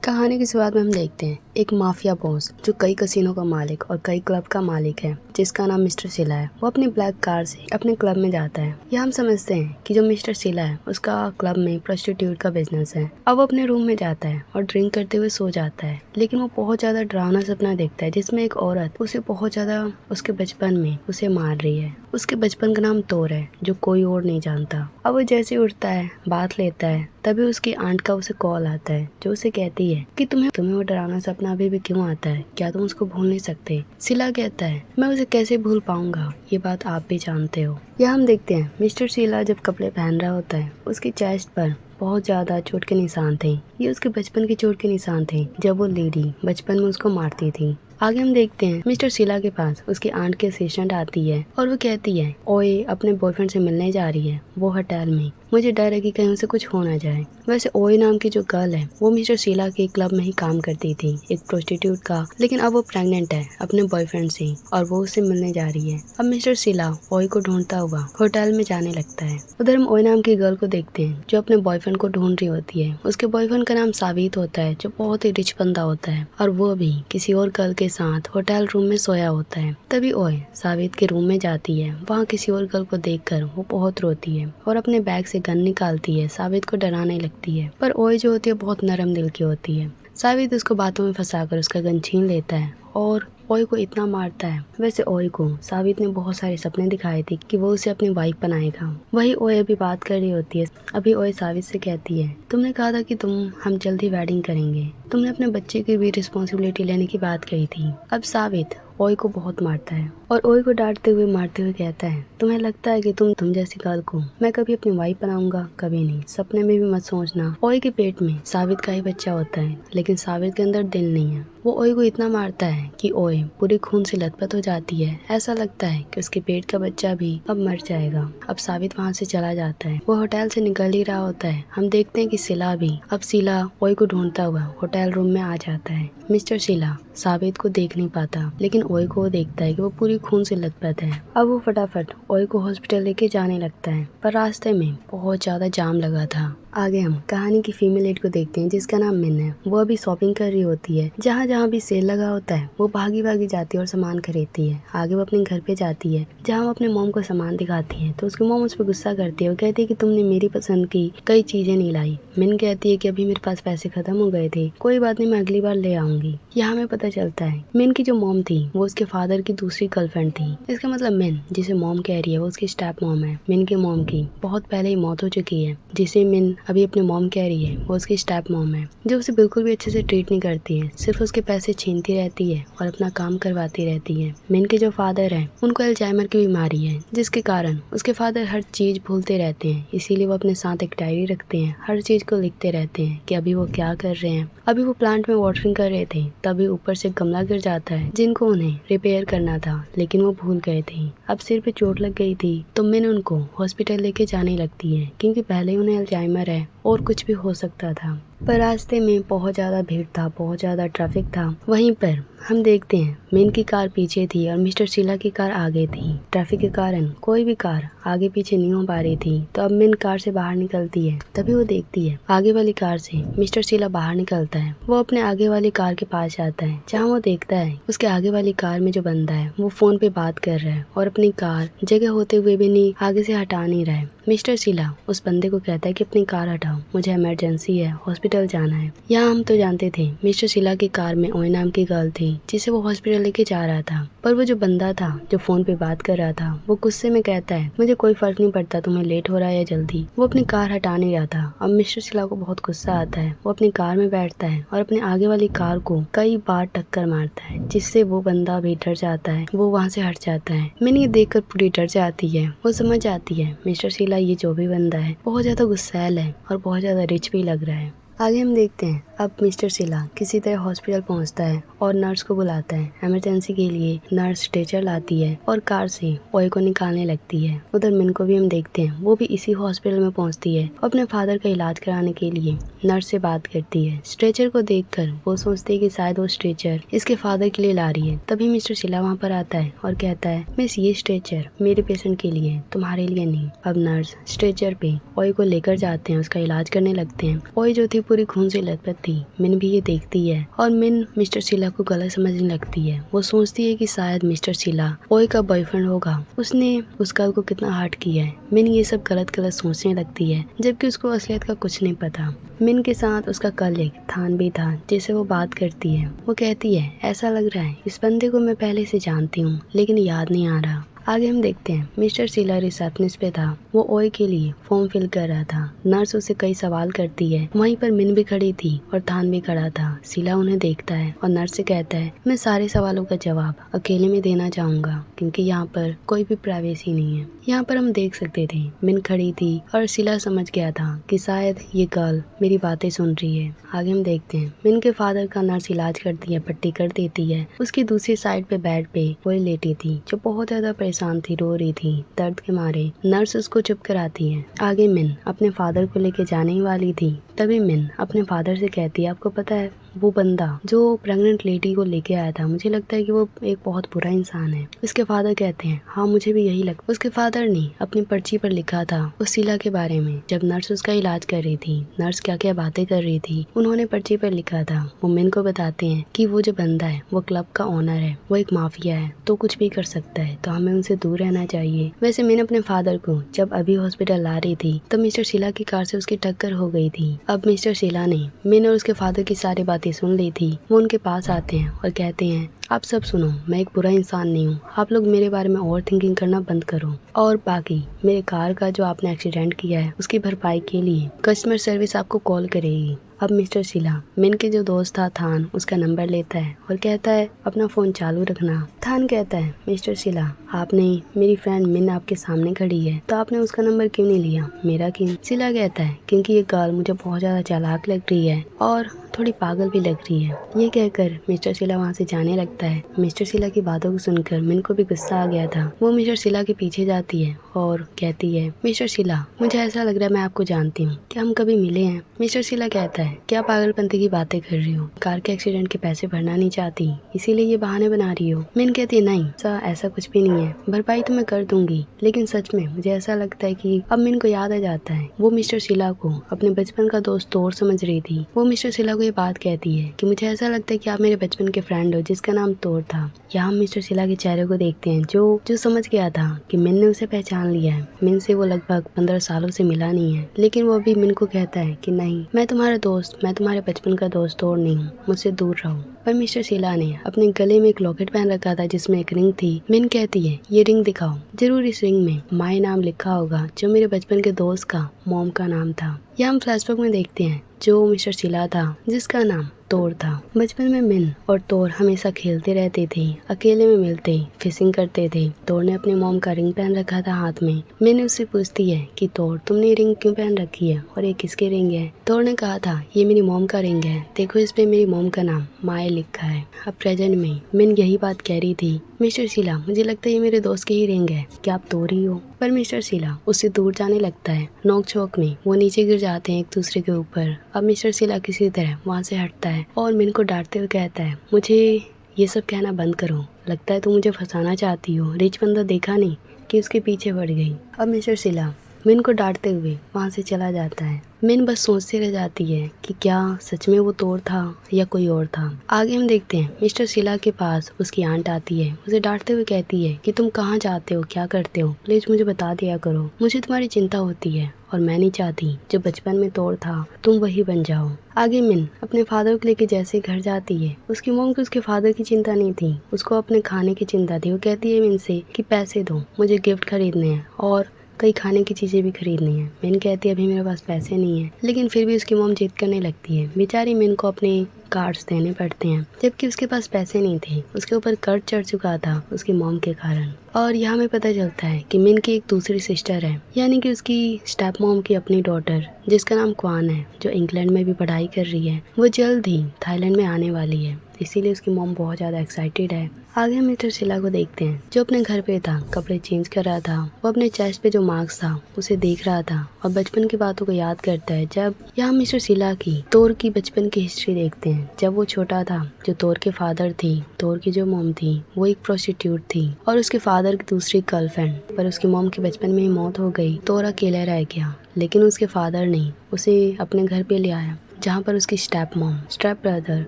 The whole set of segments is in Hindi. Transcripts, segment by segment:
कहानी की शुरुआत में हम देखते हैं एक माफिया बॉस जो कई कसिनों का मालिक और कई क्लब का मालिक है, जिसका नाम मिस्टर सिला है। वो अपनी ब्लैक कार से अपने क्लब में जाता है। यह हम समझते हैं कि जो मिस्टर सिला है उसका क्लब में प्रोस्टिट्यूट का बिजनेस है। अब वो अपने रूम में जाता है और ड्रिंक करते हुए सो जाता है, लेकिन वो बहुत ज्यादा डरावना सपना देखता है जिसमें एक औरत उसे बहुत ज्यादा उसके बचपन में उसे मार रही है। उसके बचपन का नाम तोर है, जो कोई और नहीं जानता। अब वो जैसे उठता है, बात लेता है, तभी उसकी आंट का उसे कॉल आता है जो उसे कहती है कि तुम्हें वो डरावना सपना अभी भी क्यों आता है, क्या तुम उसको भूल नहीं सकते। सिला कहता है, मैं उसे कैसे भूल पाऊंगा, ये बात आप भी जानते हो। यह हम देखते हैं मिस्टर सिला जब कपड़े पहन रहा होता है, उसकी चेस्ट पर बहुत ज्यादा चोट के निशान थे। ये उसके बचपन की चोट के निशान थे जब वो लेडी बचपन में उसको मारती थी। आगे हम देखते हैं मिस्टर सिला के पास उसकी आंट की असिस्टेंट आती है और वो कहती है, ओए अपने बॉयफ्रेंड से मिलने जा रही है वो होटल में, मुझे डर है कि कहीं उसे कुछ हो ना जाए। वैसे ओए नाम की जो गर्ल है वो मिस्टर सिला के क्लब में ही काम करती थी, एक प्रोस्टिट्यूट का, लेकिन अब वो प्रेग्नेंट है अपने बॉयफ्रेंड से और वो उससे मिलने जा रही है। अब मिस्टर सिला ओए को ढूंढता हुआ होटल में जाने लगता है। उधर हम ओए नाम की गर्ल को देखते हैं जो अपने बॉयफ्रेंड को ढूंढ रही होती है। उसके बॉयफ्रेंड का नाम साबित होता है जो बहुत ही रिच बंदा होता है और वो भी किसी और गर्ल के साथ होटल रूम में सोया होता है। तभी ओए साबित के रूम में जाती है। वहाँ किसी और गर्ल को देखकर वो बहुत रोती है और अपने बैग से गन निकालती है, साबित को डराने लगती है। पर ओए जो होती है बहुत नरम दिल की होती है। साबित उसको बातों में फंसाकर उसका गन छीन लेता है और ओए को इतना मारता है। वैसे ओए को साबित ने बहुत सारे सपने दिखाए थे कि वो उसे अपनी वाइफ बनाएगा। वही ओए अभी बात कर रही होती है। अभी ओए साबित से कहती है, तुमने कहा था कि हम जल्दी वेडिंग करेंगे, तुमने अपने बच्चे की भी रिस्पॉन्सिबिलिटी लेने की बात कही थी। अब साबित ओए को बहुत मारता है और ओए को डांटते हुए मारते हुए कहता है, तुम्हें लगता है कि तुम जैसी गर्ल को मैं कभी अपनी वाइफ बनाऊंगा? कभी नहीं, सपने में भी मत सोचना। ओए के पेट में साबित का ही बच्चा होता है, लेकिन साबित के अंदर दिल नहीं है। वो ओए को इतना मारता है कि ओए पूरी खून से लथपथ हो जाती है। ऐसा लगता है कि उसके पेट का बच्चा भी अब मर जाएगा। अब साबित वहाँ से चला जाता है। वो होटल से निकल ही रहा होता है। हम देखते हैं कि सिला भी, अब सिला ओए को ढूंढता हुआ होटल रूम में आ जाता है। मिस्टर सिला साबित को देख नहीं पाता, लेकिन ओए को वो देखता है कि वो पूरी खून से लथपथ है। अब वो फटाफट ओए को हॉस्पिटल लेके जाने लगता है, पर रास्ते में बहुत ज्यादा जाम लगा था। आगे हम कहानी की फीमेल लीड को देखते हैं जिसका नाम मिन है। वो अभी शॉपिंग कर रही होती है। जहाँ जहाँ भी सेल लगा होता है वो भागी भागी जाती है और सामान खरीदती है। आगे वो अपने घर पे जाती है जहाँ वो अपने मोम को सामान दिखाती है, तो उसकी मोम उस पर गुस्सा करती है। वो कहती है कि तुमने मेरी पसंद की कई चीजें नहीं लाई। मिन कहती है कि अभी मेरे पास पैसे खत्म हो गए थे, कोई बात नहीं, मैं अगली बार ले आऊंगी। यहाँ हमें पता चलता है मिन की जो मोम थी वो उसके फादर की दूसरी गर्लफ्रेंड थी। इसका मतलब मिन जिसे मोम कह रही है वो उसकी स्टेप मोम है। मिन के मोम की बहुत पहले ही मौत हो चुकी है। जिसे मिन अभी अपने मोम कह रही है वो उसकी स्टेप मोम है, जो उसे बिल्कुल भी अच्छे से ट्रीट नहीं करती है, सिर्फ उसके पैसे छीनती रहती है और अपना काम करवाती रहती है। मिन के जो फादर है उनको अल्जाइमर की बीमारी है, जिसके कारण उसके फादर हर चीज भूलते रहते हैं। इसीलिए वो अपने साथ एक डायरी रखते हैं, हर चीज को लिखते रहते हैं कि अभी वो क्या कर रहे हैं। अभी वो प्लांट में वाटरिंग कर रहे थे, तभी ऊपर से गमला गिर जाता है जिनको उन्हें रिपेयर करना था, लेकिन वो भूल गए थे। अब सिर पे चोट लग गई थी तो मिन उनको हॉस्पिटल लेके जाने लगती है, क्योंकि पहले ही उन्हें अल्जाइमर है और कुछ भी हो सकता था। पर रास्ते में बहुत ज्यादा भीड़ था, बहुत ज्यादा ट्रैफिक था। वहीं पर हम देखते हैं मिन की कार पीछे थी और मिस्टर सिला की कार आगे थी। ट्रैफिक के कारण कोई भी कार आगे पीछे नहीं हो पा रही थी। तो अब मिन कार से बाहर निकलती है, तभी वो देखती है आगे वाली कार से मिस्टर सिला बाहर निकलता है। वो अपने आगे वाली कार के पास जाता है, जहाँ वो देखता है उसके आगे वाली कार में जो बंदा है वो फोन पे बात कर रहा है और अपनी कार जगह होते हुए भी नहीं आगे से हटा नहीं रहा है। मिस्टर सिला उस बंदे को कहता है कि अपनी कार हटाओ, मुझे इमरजेंसी है, हॉस्पिटल जाना है। यहाँ हम तो जानते थे मिस्टर सिला की कार में ओए नाम की गर्ल थी जिसे वो हॉस्पिटल लेके जा रहा था, पर वो जो बंदा था जो फोन पे बात कर रहा था वो गुस्से में कहता है, मुझे कोई फर्क नहीं पड़ता तुम्हें लेट हो रहा है या जल्दी। वो अपनी कार हटा नहीं रहा था। अब मिस्टर सिला को बहुत गुस्सा आता है। वो अपनी कार में बैठता है और अपने आगे वाली कार को कई बार टक्कर मारता है, जिससे वो बंदा भी डर जाता है, वो वहाँ से हट जाता है। मैंने ये देखकर पूरी डर जाती है। वो समझ जाती है मिस्टर सिला ये जो भी बंदा है बहुत ज्यादा गुस्सैल है और बहुत ज्यादा रिच भी लग रहा है। आगे हम देखते हैं अब मिस्टर सिला किसी तरह हॉस्पिटल पहुंचता है और नर्स को बुलाता है। इमरजेंसी के लिए नर्स स्ट्रेचर लाती है और कार से ओए को निकालने लगती है। उधर मिन को भी हम देखते हैं, वो भी इसी हॉस्पिटल में पहुंचती है और अपने फादर का इलाज कराने के लिए नर्स से बात करती है। स्ट्रेचर को देखकर वो सोचती है कि शायद वो स्ट्रेचर इसके फादर के लिए ला रही है। तभी मिस्टर सिला वहाँ पर आता है और कहता है, मिस ये स्ट्रेचर मेरे पेशेंट के लिए, तुम्हारे लिए नहीं। अब नर्स स्ट्रेचर पे ओए को लेकर जाते हैं, उसका इलाज करने लगते हैं। ओए जो थी पूरी खून से लथपथ थी। मिन भी ये देखती है और मिन मिस्टर शीला को गलत समझने लगती है। वो सोचती है कि शायद मिस्टर शीला ओए का बॉयफ्रेंड होगा, उसने उस गर्ल को कितना हर्ट किया है। मिन ये सब गलत गलत सोचने लगती है, जबकि उसको असलियत का कुछ नहीं पता। मिन के साथ उसका कलीग थान भी था, जिससे वो बात करती है। वो कहती है, ऐसा लग रहा है इस बंदे को मैं पहले से जानती हूँ, लेकिन याद नहीं आ रहा। आगे हम देखते हैं मिस्टर शीला रिसेप्शनिस्ट पे था। वो ओए के लिए फॉर्म फिल कर रहा था। नर्स उससे कई सवाल करती है। वहीं पर मिन भी खड़ी थी और थान भी खड़ा था। शीला उन्हें देखता है और नर्स से कहता है, मैं सारे सवालों का जवाब अकेले में देना चाहूंगा, क्योंकि यहाँ पर कोई भी प्राइवेसी नहीं है। यहाँ पर हम देख सकते थे मिन खड़ी थी और शीला समझ गया था कि शायद ये गर्ल मेरी बातें सुन रही है। आगे हम देखते हैं मिन के फादर का नर्स इलाज करती है, पट्टी कर देती है। उसकी दूसरी साइड पे बेड पे ओए लेटी थी, जो बहुत ज्यादा परेशान थी, रो रही थी दर्द के मारे। नर्स उसको चुप कराती है। आगे मिन अपने फादर को लेके जाने ही वाली थी, तभी मिन अपने फादर से कहती है, आपको पता है वो बंदा जो प्रेग्नेंट लेडी को लेके आया था, मुझे लगता है कि वो एक बहुत बुरा इंसान है। उसके फादर कहते हैं, हाँ मुझे भी यही लगता। उसके फादर ने अपनी पर्ची पर लिखा था उस शीला के बारे में। जब नर्स उसका इलाज कर रही थी, नर्स क्या क्या बातें कर रही थी, उन्होंने पर्ची पर लिखा था। वो मिन को बताते हैं कि वो जो बंदा है वो क्लब का ओनर है, वो एक माफिया है, तो कुछ भी कर सकता है, तो हमें उनसे दूर रहना चाहिए। वैसे मिन अपने फादर को जब अभी हॉस्पिटल ला रही थी, तब मिस्टर शीला की कार से उसकी टक्कर हो गई थी। अब मिस्टर शीला ने मिन और उसके फादर की सारी बातें सुन ली थी। वो उनके पास आते हैं और कहते हैं, आप सब सुनो, मैं एक बुरा इंसान नहीं हूँ। आप लोग मेरे बारे में ओवर थिंकिंग करना बंद करो, और बाकी मेरे कार का जो आपने एक्सीडेंट किया है उसकी भरपाई के लिए कस्टमर सर्विस आपको कॉल करेगी। अब मिस्टर शीला मिन के जो दोस्त था थान, उसका नंबर लेता है और कहता है अपना फोन चालू रखना। थान कहता है, मिस्टर शीला आपने मेरी फ्रेंड मिन आपके सामने खड़ी है, तो आपने उसका नंबर क्यों नहीं लिया, मेरा क्यों? शीला कहता है, क्योंकि ये गर्ल मुझे बहुत ज्यादा चालाक लग रही है और थोड़ी पागल भी लग रही है। ये कहकर मिस्टर शीला वहाँ से जाने लगता है। मिस्टर शीला की बातों को सुनकर मिन को भी गुस्सा आ गया था। वो मिस्टर शीला के पीछे जाती है और कहती है, मिस्टर शीला मुझे ऐसा लग रहा है मैं आपको जानती हूँ, क्या हम कभी मिले हैं? मिस्टर शीला कहता है, क्या पागलपंती की बातें कर रही हो? कार के एक्सीडेंट के पैसे भरना नहीं चाहती, इसीलिए ये बहाने बना रही हो? मिन कहती है, नहीं ऐसा कुछ भी नहीं है, भरपाई तो मैं कर दूंगी, लेकिन सच में मुझे ऐसा लगता है कि अब मिन को याद आ जाता है वो मिस्टर शीला को अपने बचपन का दोस्त तोर समझ रही थी। वो मिस्टर शीला को ये बात कहती है कि मुझे ऐसा लगता है कि आप मेरे बचपन के फ्रेंड हो जिसका नाम तोर था। यहाँ हम मिस्टर शीला के चेहरे को देखते हैं जो समझ गया था कि मिन ने उसे पहचान लिया है। मिन से वो लगभग 15 सालों से मिला नहीं है, लेकिन वो अभी मिन को कहता है कि नहीं, मैं तुम्हारा दोस्त, मैं तुम्हारे बचपन का दोस्त तोर नहीं हूँ, मुझसे दूर रहो। पर मिस्टर शीला ने अपने गले में एक लॉकेट पहन रखा था जिसमें एक रिंग थी। मिन कहती है, ये रिंग दिखाओ, जरूर इस रिंग में माय नाम लिखा होगा, जो मेरे बचपन के दोस्त का मॉम का नाम था। यह हम फ्लैशबैक में देखते हैं जो मिस्टर शीला था जिसका नाम तोर था। बचपन में मिन और तोर हमेशा खेलते रहते थे, अकेले में मिलते, फिशिंग करते थे। तोर ने अपने मॉम का रिंग पहन रखा था हाथ में। मिन उससे पूछती है कि तोर तुमने ये रिंग क्यों पहन रखी है और ये किसके रिंग है? तोर ने कहा था, ये मेरी मॉम का रिंग है, देखो इस पे मेरी मॉम का नाम माय लिखा है। अब प्रेजेंट में मिन यही बात कह रही थी, मिस्टर शीला मुझे लगता है ये मेरे दोस्त की ही रिंग है, क्या आप तोर ही हो? पर मिस्टर शीला उससे दूर जाने लगता है। नोक झोंक में वो नीचे गिर जाते हैं एक दूसरे के ऊपर। अब मिस्टर शीला किसी तरह वहाँ से हटता है और मिन को डांटते हुए कहता है, मुझे ये सब कहना बंद करो, लगता है तुम मुझे फंसाना चाहती हो, रिच बंदा देखा नहीं कि उसके पीछे पड़ गई। अब मिस्टर शीला मिन को डांटते हुए वहाँ से चला जाता है। मिन बस सोचती रह जाती है कि क्या सच में वो तोर था या कोई और था। आगे हम देखते हैं मिस्टर शीला के पास उसकी आंट आती है, उसे डांटते हुए कहती है कि तुम कहाँ जाते हो, क्या करते हो, प्लीज मुझे बता दिया करो, मुझे तुम्हारी चिंता होती है और मैं नहीं चाहती जो बचपन में तोर था तुम वही बन जाओ। आगे मिन अपने फादर को लेके जैसे घर जाती है, उसकी मॉम को उसके फादर की चिंता नहीं थी, उसको अपने खाने की चिंता थी। वो कहती है मिन से कि पैसे दो, मुझे गिफ्ट खरीदने हैं और कई खाने की चीजें भी खरीदनी है। मिन कहती है अभी मेरे पास पैसे नहीं है, लेकिन फिर भी उसकी मॉम जिद करने लगती है। बेचारी मिन को अपने कार्ड्स देने पड़ते हैं, जबकि उसके पास पैसे नहीं थे, उसके ऊपर कर्ज चढ़ चुका था उसकी मॉम के कारण। और यहाँ हमें पता चलता है कि मिन की एक दूसरी सिस्टर है, यानी कि उसकी स्टेप मॉम की अपनी डॉटर जिसका नाम क्वान है, जो इंग्लैंड में भी पढ़ाई कर रही है। वो जल्द ही थाईलैंड में आने वाली है, इसीलिए उसकी मॉम बहुत ज्यादा एक्साइटेड है। आगे हम मिस्टर शीला को देखते हैं जो अपने घर पे था, कपड़े चेंज कर रहा था। वो अपने चेस्ट पे जो मार्क्स था उसे देख रहा था और बचपन की बातों को याद करता है। जब यहाँ मिस्टर शीला की तोर की बचपन की हिस्ट्री देखते हैं। जब वो छोटा था, जो तोर के फादर थी, तोर की जो मॉम थी वो एक प्रोस्टिट्यूट थी और उसके फादर की दूसरी गर्लफ्रेंड, पर उसकी मॉम के बचपन में ही मौत हो गई। तोर अकेला रह गया, लेकिन उसके फादर ने उसे अपने घर पे ले आया। जहाँ पर उसकी स्टेप मॉम स्टेप ब्रदर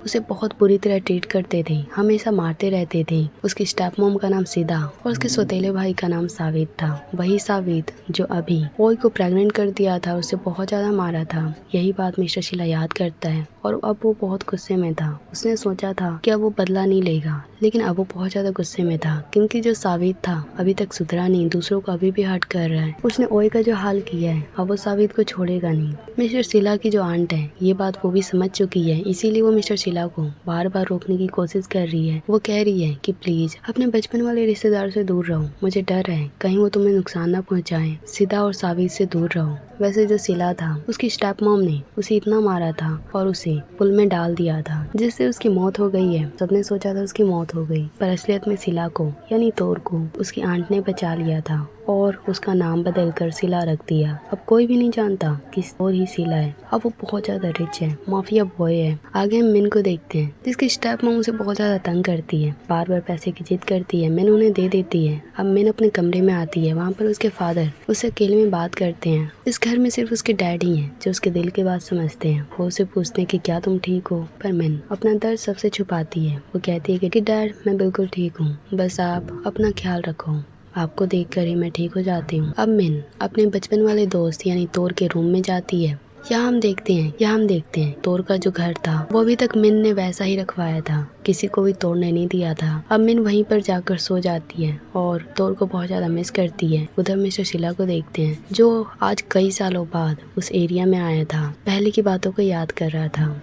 उसे बहुत बुरी तरह ट्रीट करते थे, हमेशा मारते रहते थे। उसकी स्टेप मॉम का नाम सीधा और उसके सौतेले भाई का नाम सावित था। वही सावित जो अभी ओई को प्रेग्नेंट कर दिया था, उसे बहुत ज्यादा मारा था। यही बात मिस्टर शीला याद करता है और अब वो बहुत गुस्से में था। उसने सोचा था कि अब वो बदला नहीं लेगा, लेकिन अब वो बहुत ज्यादा गुस्से में था क्योंकि जो सावित था अभी तक सुधरा नहीं, दूसरों को अभी भी हर्ट कर रहा है। उसने ओई का जो हाल किया है अब वो सावित को छोड़ेगा नहीं। मिस्टर शीला की जो आंट है ये बात वो भी समझ चुकी है, इसीलिए वो मिस्टर शीला को बार बार रोकने की कोशिश कर रही है। वो कह रही है कि प्लीज अपने बचपन वाले रिश्तेदार से दूर रहो, मुझे डर है कहीं वो तुम्हें नुकसान न पहुंचाए। सीधा और सावित से दूर रहो। वैसे जो शीला था उसकी स्टेप मॉम ने उसे इतना मारा था और उसे पुल में डाल दिया था जिससे उसकी मौत हो गई है। सबने सोचा था उसकी मौत हो गई, पर असलियत में शीला को यानी तोर को उसकी आंट ने बचा लिया था और उसका नाम बदलकर शीला रख दिया। अब कोई भी नहीं जानता कि तोर ही शीला है। अब वो बहुत ज्यादा रिच है, माफिया बॉय है। आगे हम मिन को देखते हैं जिसकी स्टेप मॉम उसे बहुत ज्यादा तंग करती है, बार बार पैसे की जिद करती है। मिन उन्हें दे देती है। अब मिन अपने कमरे में आती है, वहाँ पर उसके फादर उससे अकेले में बात करते हैं। इस घर में सिर्फ उसके डैड ही हैं जो उसके दिल की बात समझते हैं। वो उसे पूछते हैं कि क्या तुम ठीक हो, पर मिन अपना दर्द सबसे छुपाती है। वो कहती है कि डैड मैं बिल्कुल ठीक हूँ, बस आप अपना ख्याल रखो, आपको देखकर ही मैं ठीक हो जाती हूँ। अब मिन अपने बचपन वाले दोस्त यानी तोर के रूम में जाती है। यहाँ हम देखते हैं तोर का जो घर था वो अभी तक मिन ने वैसा ही रखवाया था, किसी को भी तोड़ने नहीं दिया था। अब मिन वहीं पर जाकर सो जाती है और तोर को बहुत ज्यादा मिस करती है। उधर मिस्टर शीला को देखते हैं जो आज कई सालों बाद उस एरिया में आया था, पहले की बातों को याद कर रहा था।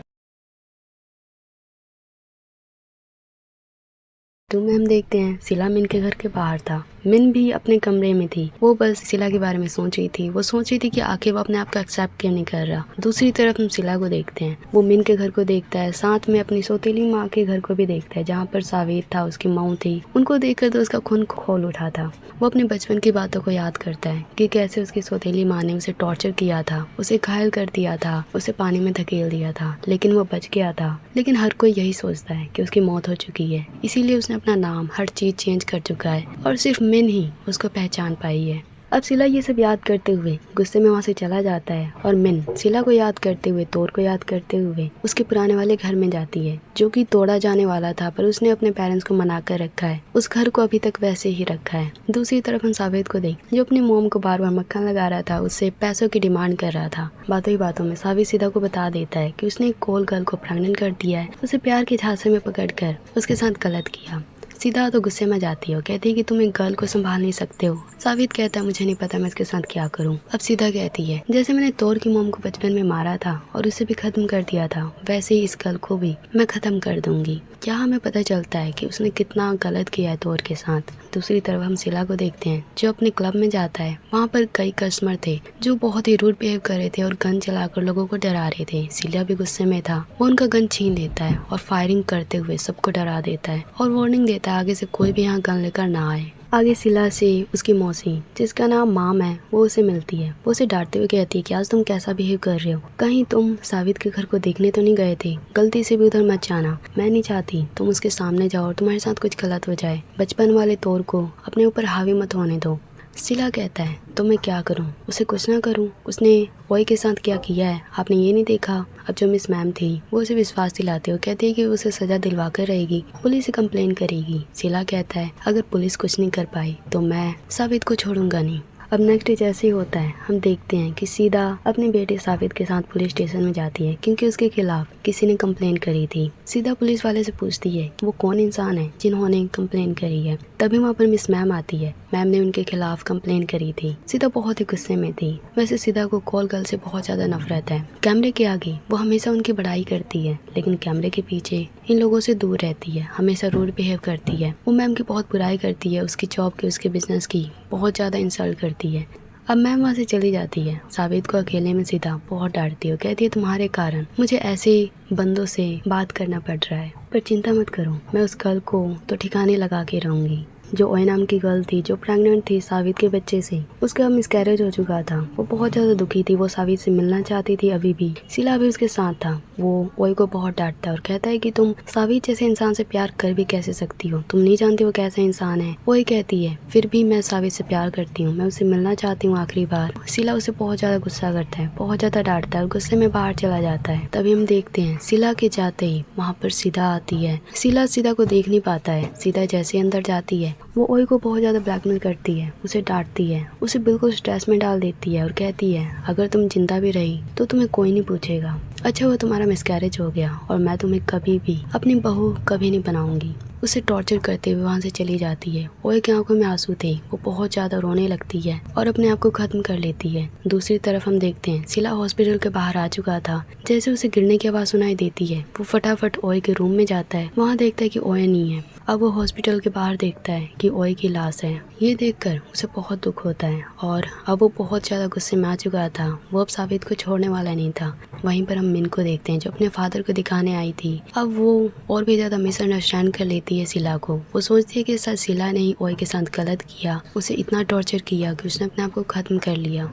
तो में हम देखते हैं शीला मिन के घर के बाहर था। मिन भी अपने कमरे में थी, वो बस शीला के बारे में सोच रही थी। वो सोच रही थी कि आखिर वो अपने आप को एक्सेप्ट क्यों नहीं कर रहा। दूसरी तरफ हम शीला को देखते हैं, वो मिन के घर को देखता है, साथ में अपनी सौतेली माँ के घर को भी देखता है जहाँ पर सावित था, उसकी माँ थी। उनको देखकर तो उसका खून खोल उठा था। वो अपने बचपन की बातों को याद करता है कि कैसे उसकी सौतेली माँ ने उसे टॉर्चर किया था, उसे घायल कर दिया था, उसे पानी में धकेल दिया था, लेकिन वो बच गया था। लेकिन हर कोई यही सोचता है कि उसकी मौत हो चुकी है, इसीलिए उसने अपना नाम हर चीज चेंज कर चुका है और सिर्फ मिन ही उसको पहचान पाई है। अब शीला ये सब याद करते हुए गुस्से में वहाँ से चला जाता है और मिन शीला को याद करते हुए, तोर को याद करते हुए उसके पुराने वाले घर में जाती है जो कि तोड़ा जाने वाला था, पर उसने अपने पेरेंट्स को मना कर रखा है। उस घर को अभी तक वैसे ही रखा है। दूसरी तरफ हम सावित को देख जो अपनी मोम को बार बार मक्खन लगा रहा था, उससे पैसों की डिमांड कर रहा था। बातों ही बातों में सावित सीधा को बता देता है कि उसने एक कोल गर्ल को प्रेग्नेंट कर दिया है, उसे प्यार के झांसे में पकड़कर उसके साथ गलत किया। सीधा तो गुस्से में जाती है, कहती है कि तुम एक गर्ल को संभाल नहीं सकते हो। सावित कहता है मुझे नहीं पता मैं इसके साथ क्या करूं। अब सीधा कहती है जैसे मैंने तोर की मोम को बचपन में मारा था और उसे भी खत्म कर दिया था, वैसे ही इस गर्ल को भी मैं खत्म कर दूंगी। क्या हमें पता चलता है कि उसने कितना गलत किया है तोर के साथ। दूसरी तरफ हम शीला को देखते हैं जो अपने क्लब में जाता है। वहाँ पर कई कस्टमर थे जो बहुत ही रूड बिहेव कर रहे थे और गन चलाकर लोगों को डरा रहे थे। शीला भी गुस्से में था, वो उनका गन छीन लेता है और फायरिंग करते हुए सबको डरा देता है और वार्निंग देता है आगे से कोई भी यहाँ गन लेकर ना आए। आगे शीला से उसकी मौसी जिसका नाम माम है वो उसे मिलती है। वो उसे डांटते हुए कहती है कि आज तुम कैसा बिहेव कर रहे हो, कहीं तुम सावित के घर को देखने तो नहीं गए थे, गलती से भी उधर मत जाना। मैं नहीं चाहती तुम उसके सामने जाओ और तुम्हारे साथ कुछ गलत हो जाए। बचपन वाले तोर को अपने ऊपर हावी मत होने दो। शीला कहता है तो मैं क्या करूं, उसे कुछ ना करूं, उसने वही के साथ क्या किया है आपने ये नहीं देखा। अब जो मिस मैम थी वो उसे विश्वास दिलाते हो, कहती है कि उसे सजा दिलवा कर रहेगी, पुलिस से कंप्लेन करेगी। शीला कहता है अगर पुलिस कुछ नहीं कर पाई तो मैं सावित को छोड़ूंगा नहीं। अब नेक्स्ट डे जैसे ही होता है हम देखते हैं कि सीधा अपने बेटे सावित के साथ पुलिस स्टेशन में जाती है क्योंकि उसके खिलाफ किसी ने कंप्लेन करी थी। सीधा पुलिस वाले से पूछती है वो कौन इंसान है जिन्होंने कंप्लेन करी है। तभी वहाँ पर मिस मैम आती है। मैम ने उनके खिलाफ कंप्लेन करी थी। सीधा बहुत ही गुस्से में थी। वैसे सीधा को कॉल गर्ल से बहुत ज्यादा नफरत है। कैमरे के आगे वो हमेशा उनकी बड़ाई करती है, लेकिन कैमरे के पीछे इन लोगों से दूर रहती है, हमेशा रूड बिहेव करती है। वो मैम की बहुत बुराई करती है, उसकी जॉब की, उसके बिजनेस की बहुत ज्यादा इंसल्ट करती है। अब मैम वहाँ से चली जाती है। सावित को अकेले में सीधा बहुत डांटती है, कहती है तुम्हारे कारण मुझे ऐसे बंदों से बात करना पड़ रहा है, पर चिंता मत करो मैं उस गर्ल को तो ठिकाने लगा के रहूंगी। जो ओए नाम की गर्ल थी जो प्रेग्नेंट थी सावित के बच्चे से, उसका मिसकैरेज हो चुका था। वो बहुत ज़्यादा दुखी थी, वो सावित से मिलना चाहती थी। अभी भी शीला भी उसके साथ था। वो ओए को बहुत डांटता है और कहता है कि तुम सावित जैसे इंसान से प्यार कर भी कैसे सकती हो, तुम नहीं जानती वो कैसा इंसान है। ओए कहती है फिर भी मैं सावित से प्यार करती हूँ, मैं उससे मिलना चाहती हूँ आखिरी बार। शीला उसे बहुत ज़्यादा गुस्सा करता है, बहुत ज़्यादा डांटता है और गुस्से में बाहर चला जाता है। तभी हम देखते हैं शीला के जाते ही वहाँ पर सीधा आती है। शीला सीधा को देख नहीं पाता है। सीधा जैसे अंदर जाती है वो ओए को बहुत ज़्यादा ब्लैकमेल करती है, उसे डांटती है, उसे बिल्कुल स्ट्रेस में डाल देती है और कहती है अगर तुम जिंदा भी रही तो तुम्हें कोई नहीं पूछेगा। अच्छा वो तुम्हारा मिसकैरेज हो गया और मैं तुम्हें कभी भी अपनी बहू कभी नहीं बनाऊंगी। उसे टॉर्चर करते हुए वहाँ से चली जाती है। ओए की आंखों में आंसू थे, वो बहुत ज़्यादा रोने लगती है और अपने आप को ख़त्म कर लेती है। दूसरी तरफ हम देखते हैं शीला हॉस्पिटल के बाहर आ चुका था। जैसे उसे गिरने की आवाज़ सुनाई देती है वो फटाफट ओए के रूम में जाता है। वहाँ देखता है कि ओए नहीं है। अब वो हॉस्पिटल के बाहर देखता है कि ओए की लाश है। ये देखकर उसे बहुत दुख होता है और अब वो बहुत ज़्यादा गुस्से में आ चुका था। वो अब साबित को छोड़ने वाला नहीं था। वहीं पर हम मिन को देखते हैं जो अपने फादर को दिखाने आई थी। अब वो और भी ज़्यादा मिसअंडरस्टैंड कर लेती है शीला को। वो सोचती है कि शायद शीला ने ही ओए के साथ गलत किया, उसे इतना टॉर्चर किया कि उसने अपने आप को ख़त्म कर लिया।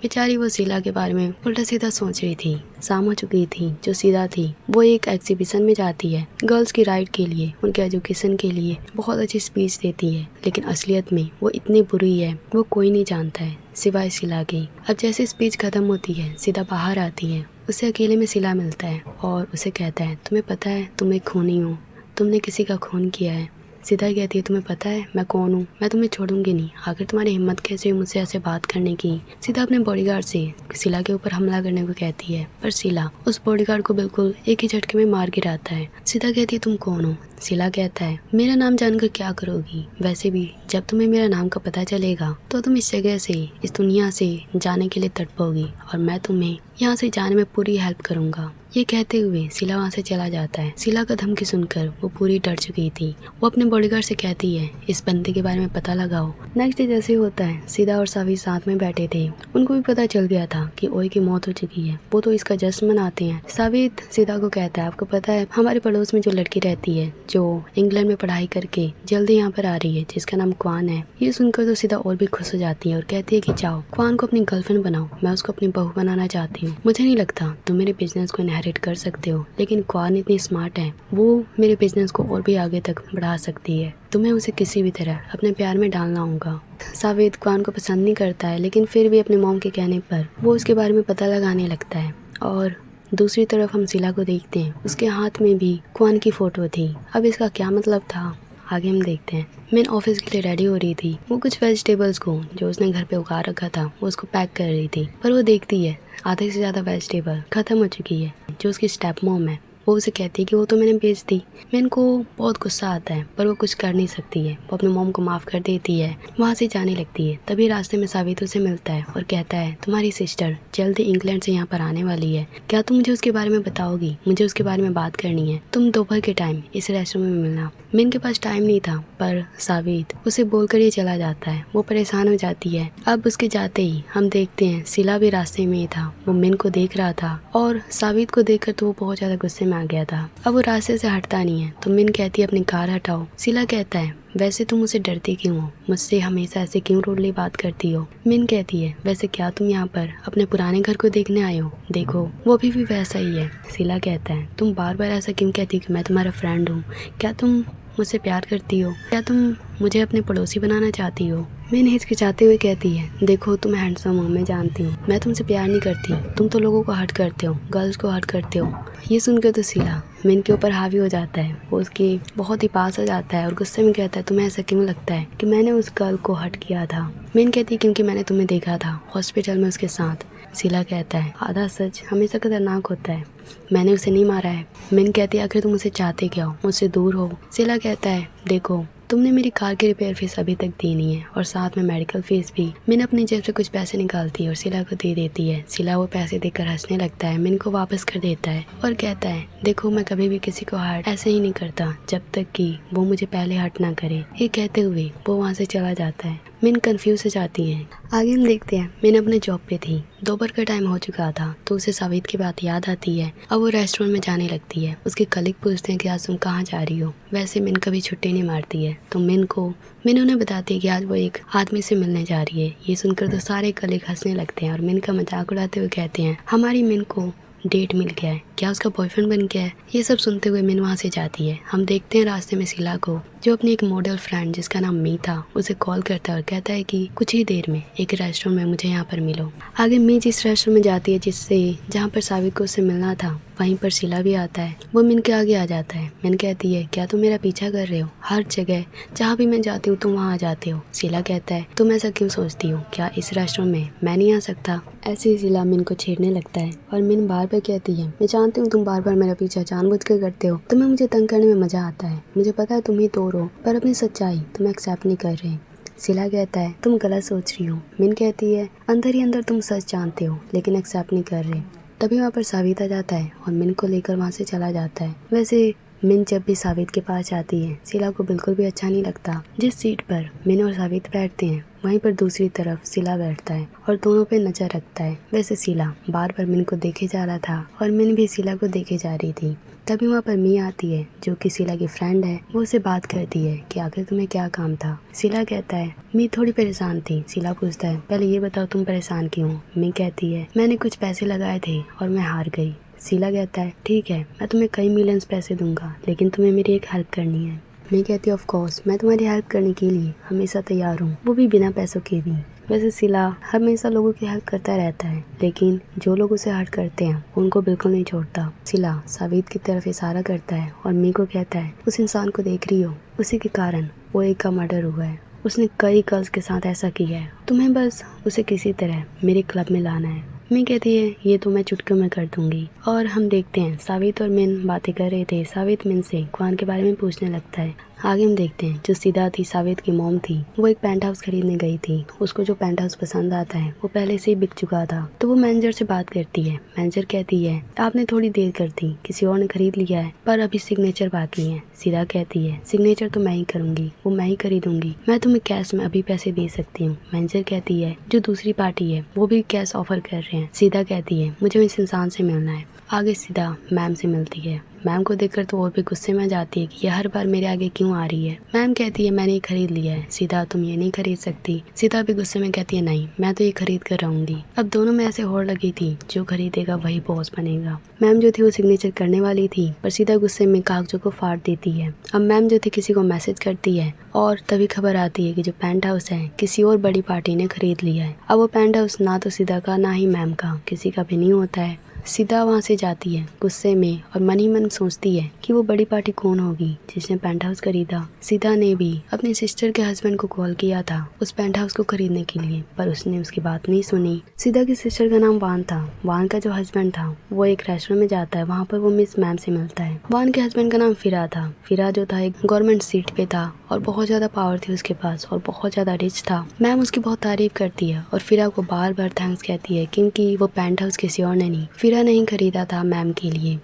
बेचारी वो शीला के बारे में उल्टा सीधा सोच रही थी। शाम हो चुकी थी। जो सीधा थी वो एक एग्जीबिशन में जाती है गर्ल्स की राइट के लिए, उनके एजुकेशन के लिए बहुत अच्छी स्पीच देती है, लेकिन असलियत में वो इतनी बुरी है वो कोई नहीं जानता है सिवाय शीला के। अब जैसे स्पीच खत्म होती है सीधा बाहर आती है। उसे अकेले में शीला मिलता है और उसे कहता है तुम्हें पता है तुम एक खूनी हो, तुमने किसी का खून किया है। सीधा कहती है तुम्हें पता है मैं कौन हूँ, मैं तुम्हें छोड़ूंगी नहीं। आखिर तुम्हारी हिम्मत कैसे हुई मुझसे ऐसे बात करने की। सीधा अपने बॉडीगार्ड से शीला के ऊपर हमला करने को कहती है, पर शीला उस बॉडीगार्ड को बिल्कुल एक ही झटके में मार गिराता है। सीधा कहती है तुम कौन हो। शीला कहता है मेरा नाम जानकर क्या करोगी, वैसे भी जब तुम्हें मेरा नाम का पता चलेगा तो तुम इस जगह से इस दुनिया से जाने के लिए तड़पोगी और मैं तुम्हें यहाँ से जाने में पूरी हेल्प करूँगा। ये कहते हुए शीला वहाँ से चला जाता है। शीला का धमकी सुनकर वो पूरी डर चुकी थी। वो अपने बॉडीगार्ड से कहती है इस बंदे के बारे में पता लगाओ। नेक्स्ट डे जैसे होता है सीधा और सावी साथ में बैठे थे। उनको भी पता चल गया था कि ओए की मौत हो चुकी है। वो तो इसका जश्न मनाते हैं। सावित सीधा को कहता है आपको पता है हमारे पड़ोस में जो लड़की रहती है जो इंग्लैंड में पढ़ाई करके जल्दी यहाँ पर आ रही है जिसका नाम क्वान है। ये सुनकर तो सीधा और भी खुश हो जाती है और कहती है कि जाओ क्वान को अपनी गर्लफ्रेंड बनाओ, मैं उसको अपनी बहू बनाना चाहती हूँ। मुझे नहीं लगता तुम मेरे बिजनेस को इनहेरिट कर सकते हो, लेकिन क्वान इतनी स्मार्ट है वो मेरे बिजनेस को और भी आगे तक बढ़ा सकती है। तुम्हें उसे किसी भी तरह अपने प्यार में डालना होगा। सावित क्वान को पसंद नहीं करता है, लेकिन फिर भी अपने मॉम के कहने पर वो उसके बारे में पता लगाने लगता है। और दूसरी तरफ हम शीला को देखते हैं, उसके हाथ में भी क्वान की फोटो थी। अब इसका क्या मतलब था आगे हम देखते हैं। मैं ऑफिस के लिए रेडी हो रही थी। वो कुछ वेजिटेबल्स को जो उसने घर पे उगा रखा था वो उसको पैक कर रही थी, पर वो देखती है आधे से ज़्यादा वेजिटेबल खत्म हो चुकी है। जो उसकी स्टेप मॉम है वो उसे कहती है कि वो तो मैंने बेच दी। मैन को बहुत गुस्सा आता है पर वो कुछ कर नहीं सकती है। वो अपने मॉम को माफ़ कर देती है, वहाँ से जाने लगती है। तभी रास्ते में सावित से मिलता है और कहता है तुम्हारी सिस्टर जल्दी इंग्लैंड से यहाँ पर आने वाली है, क्या तुम मुझे उसके बारे में बताओगी, मुझे उसके बारे में बात करनी है। तुम दोपहर के टाइम इस रेस्टोरेंट में मिलना। मिन के पास टाइम नहीं था पर सावित उसे बोलकर ये चला जाता है। वो परेशान हो जाती है। अब उसके जाते ही हम देखते हैं शीला भी रास्ते में ही था। वो मिन को देख रहा था और सावित को देखकर तो वो बहुत ज्यादा गुस्से में आ गया था। अब वो रास्ते से हटता नहीं है तो मिन कहती है अपनी कार हटाओ। शीला कहता है वैसे तुम मुझसे डरती क्यों हो, मुझसे हमेशा ऐसे क्यों रूडली बात करती हो। मिन कहती है वैसे क्या तुम यहाँ पर अपने पुराने घर को देखने आए हो, देखो वो अभी भी वैसा ही है। शीला कहता है तुम बार बार ऐसा क्यों कहती हो कि मैं तुम्हारा फ्रेंड हूँ, क्या तुम मुझसे प्यार करती हो, क्या तुम मुझे अपने पड़ोसी बनाना चाहती हो। मिन हिचकिचाते हुए कहती है देखो तुम हैंडसम हो, मैं जानती हूँ, मैं तुमसे प्यार नहीं करती, तुम तो लोगों को हर्ट करते हो, गर्ल्स को हर्ट करते हो। ये सुनकर तो शीला मिन के ऊपर हावी हो जाता है। वो उसके बहुत ही पास आ जाता है और गुस्से में कहता है तुम्हें ऐसा क्यों लगता है कि मैंने उस गर्ल को हर्ट किया था। मिन कहती है क्योंकि मैंने तुम्हें देखा था हॉस्पिटल में उसके साथ। शीला कहता है आधा सच हमेशा खतरनाक होता है, मैंने उसे नहीं मारा है। मिन कहती है आखिर तुम मुझसे चाहते क्या हो, मुझसे दूर हो। शीला कहता है देखो तुमने मेरी कार की रिपेयर फीस अभी तक दी नहीं है और साथ में मेडिकल फीस भी। मिन अपनी जेब से कुछ पैसे निकालती है और शीला को दे देती है। शीला वो पैसे देकर हंसने लगता है, मिन को वापस कर देता है और कहता है देखो मैं कभी भी किसी को हर्ट ऐसे ही नहीं करता जब तक कि वो मुझे पहले हर्ट ना करे। ये कहते हुए वो वहाँ से चला जाता है। मिन कंफ्यूज हो जाती है। आगे हम देखते हैं मिन अपने जॉब पे थी, दोपहर का टाइम हो चुका था तो उसे सावित की बात याद आती है। अब वो रेस्टोरेंट में जाने लगती है। उसके कलीग पूछते हैं कि आज तुम कहाँ जा रही हो। वैसे मिन कभी छुट्टी नहीं मारती है तो मिन उन्हें बताती है कि आज वो एक आदमी से मिलने जा रही है। ये सुनकर तो सारे कलीग हंसने लगते हैं और मिन का मजाक उड़ाते हुए कहते हैं हमारी मिन को डेट मिल गया है, क्या उसका बॉयफ्रेंड बन गया है। ये सब सुनते हुए मिन वहाँ से जाती है। हम देखते हैं रास्ते में शीला को, जो अपनी एक मॉडल फ्रेंड जिसका नाम मी था उसे कॉल करता है और कहता है कि कुछ ही देर में एक रेस्टोरेंट में मुझे यहाँ पर मिलो। आगे मी जिस रेस्टोरेंट में जाती है जहाँ पर सावित को उससे मिलना था, वहीं पर शीला भी आता है। वो मिन के आगे आ जाता है। मिन कहती है क्या तुम मेरा पीछा कर रहे हो, हर जगह जहाँ भी मैं जाती हूँ तुम वहाँ आ जाते हो। शीला कहता है तुम ऐसा क्यों सोचती हो, क्या इस रेस्टोरेंट में मैं नहीं आ सकता। ऐसे ही शीला मिन को छेड़ने लगता है और मिन बार बार कहती है मैं जानती हूँ तुम बार बार मेरा पीछा जानबूझकर करते हो, तुम्हें मुझे तंग करने में मजा आता है, मुझे पता है तुम ही तोड़ हो, पर अपनी सच्चाई तुम एक्सेप्ट नहीं कर रहे। शीला कहता है तुम गलत सोच रही हो। मिन कहती है अंदर ही अंदर तुम सच जानते हो लेकिन एक्सेप्ट नहीं कर रहे। तभी वहाँ पर सावित आ जाता है और मिन को लेकर वहाँ से चला जाता है। वैसे मिन जब भी सावित के पास जाती है शीला को बिल्कुल भी अच्छा नहीं लगता। जिस सीट पर मिन और सावित बैठते हैं वहीं पर दूसरी तरफ शीला बैठता है और दोनों पे नजर रखता है। वैसे शीला बार बार मिन को देखे जा रहा था और मिन भी शीला को देखे जा रही थी। तभी वहाँ पर मी आती है जो कि शीला की फ्रेंड है। वो उसे बात करती है कि आखिर तुम्हें क्या काम था। शीला कहता है मी थोड़ी परेशान थी। शीला पूछता है पहले ये बताओ तुम परेशान क्यों। मी कहती है मैंने कुछ पैसे लगाए थे और मैं हार गई। शीला कहता है ठीक है मैं तुम्हें कई मिलियंस पैसे दूंगा लेकिन तुम्हें मेरी एक हेल्प करनी है। मैं कहती हूँ ऑफ कोर्स मैं तुम्हारी हेल्प करने के लिए हमेशा तैयार हूँ, वो भी बिना पैसों के भी। वैसे शीला हमेशा लोगों की हेल्प करता रहता है लेकिन जो लोग उसे हर्ट करते हैं उनको बिल्कुल नहीं छोड़ता। शीला सावित की तरफ इशारा करता है और मी को कहता है उस इंसान को देख रही हो, उसी के कारण वो एक का मर्डर हुआ है, उसने कई गर्ल्स के साथ ऐसा किया है, तुम्हें बस उसे किसी तरह मेरे क्लब में लाना है। मी कहती है ये तो मैं चुटकियों में कर दूंगी। और हम देखते हैं सावित और मिन बातें कर रहे थे। सावित मिन से क्वान के बारे में पूछने लगता है। आगे हम देखते हैं जो सीधा थी सावित की मॉम थी, वो एक पेंट हाउस खरीदने गई थी। उसको जो पेंट हाउस पसंद आता है वो पहले से ही बिक चुका था तो वो मैनेजर से बात करती है। मैनेजर कहती है आपने थोड़ी देर कर दी, किसी और ने खरीद लिया है पर अभी सिग्नेचर बाकी है। सीधा कहती है सिग्नेचर तो मैं ही करूंगी, वो मैं ही खरीदूंगी, मैं तुम्हें कैश में अभी पैसे दे सकती हूँ। मैनेजर कहती है जो दूसरी पार्टी है वो भी कैश ऑफर कर रहे हैं। सीधा कहती है मुझे इस इंसान से मिलना है। आगे सीधा मैम से मिलती है। मैम को देखकर तो और भी गुस्से में जाती है कि ये हर बार मेरे आगे क्यों आ रही है। मैम कहती है मैंने ये खरीद लिया है। सीधा तुम ये नहीं खरीद सकती। सीधा भी गुस्से में कहती है नहीं मैं तो ये खरीद कर रहूंगी। अब दोनों में ऐसे होड़ लगी थी जो खरीदेगा वही बॉस बनेगा। मैम जो थी वो सिग्नेचर करने वाली थी पर सीधा गुस्से में कागजों को फाड़ देती है। अब मैम जो थी किसी को मैसेज करती है और तभी खबर आती है कि जो पेंट हाउस है किसी और बड़ी पार्टी ने खरीद लिया है। अब वो पेंट हाउस ना तो सीधा का ना ही मैम का, किसी का भी नहीं होता है। सीधा वहाँ से जाती है गुस्से में और मन ही मन सोचती है कि वो बड़ी पार्टी कौन होगी जिसने पेंट हाउस खरीदा। सीधा ने भी अपने सिस्टर के हस्बैंड को कॉल किया था उस पेंट हाउस को खरीदने के लिए पर उसने उसकी बात नहीं सुनी। सीधा की सिस्टर का नाम वान था। वान का जो हस्बैंड था वो एक रेस्टोरेंट में जाता है, वहाँ पर वो मिस मैम से मिलता है। वान के हस्बैंड का नाम फिरा था। फिरा जो था एक गवर्नमेंट सीट पे था और बहुत ज्यादा पावर थी उसके पास और बहुत ज्यादा रिच था। मैम उसकी बहुत तारीफ करती है और फिरा को बार बार थैंक्स कहती है क्योंकि वो पेंट हाउस किसी और ने नहीं, फिरा नहीं खरीदा था मैम के लिए।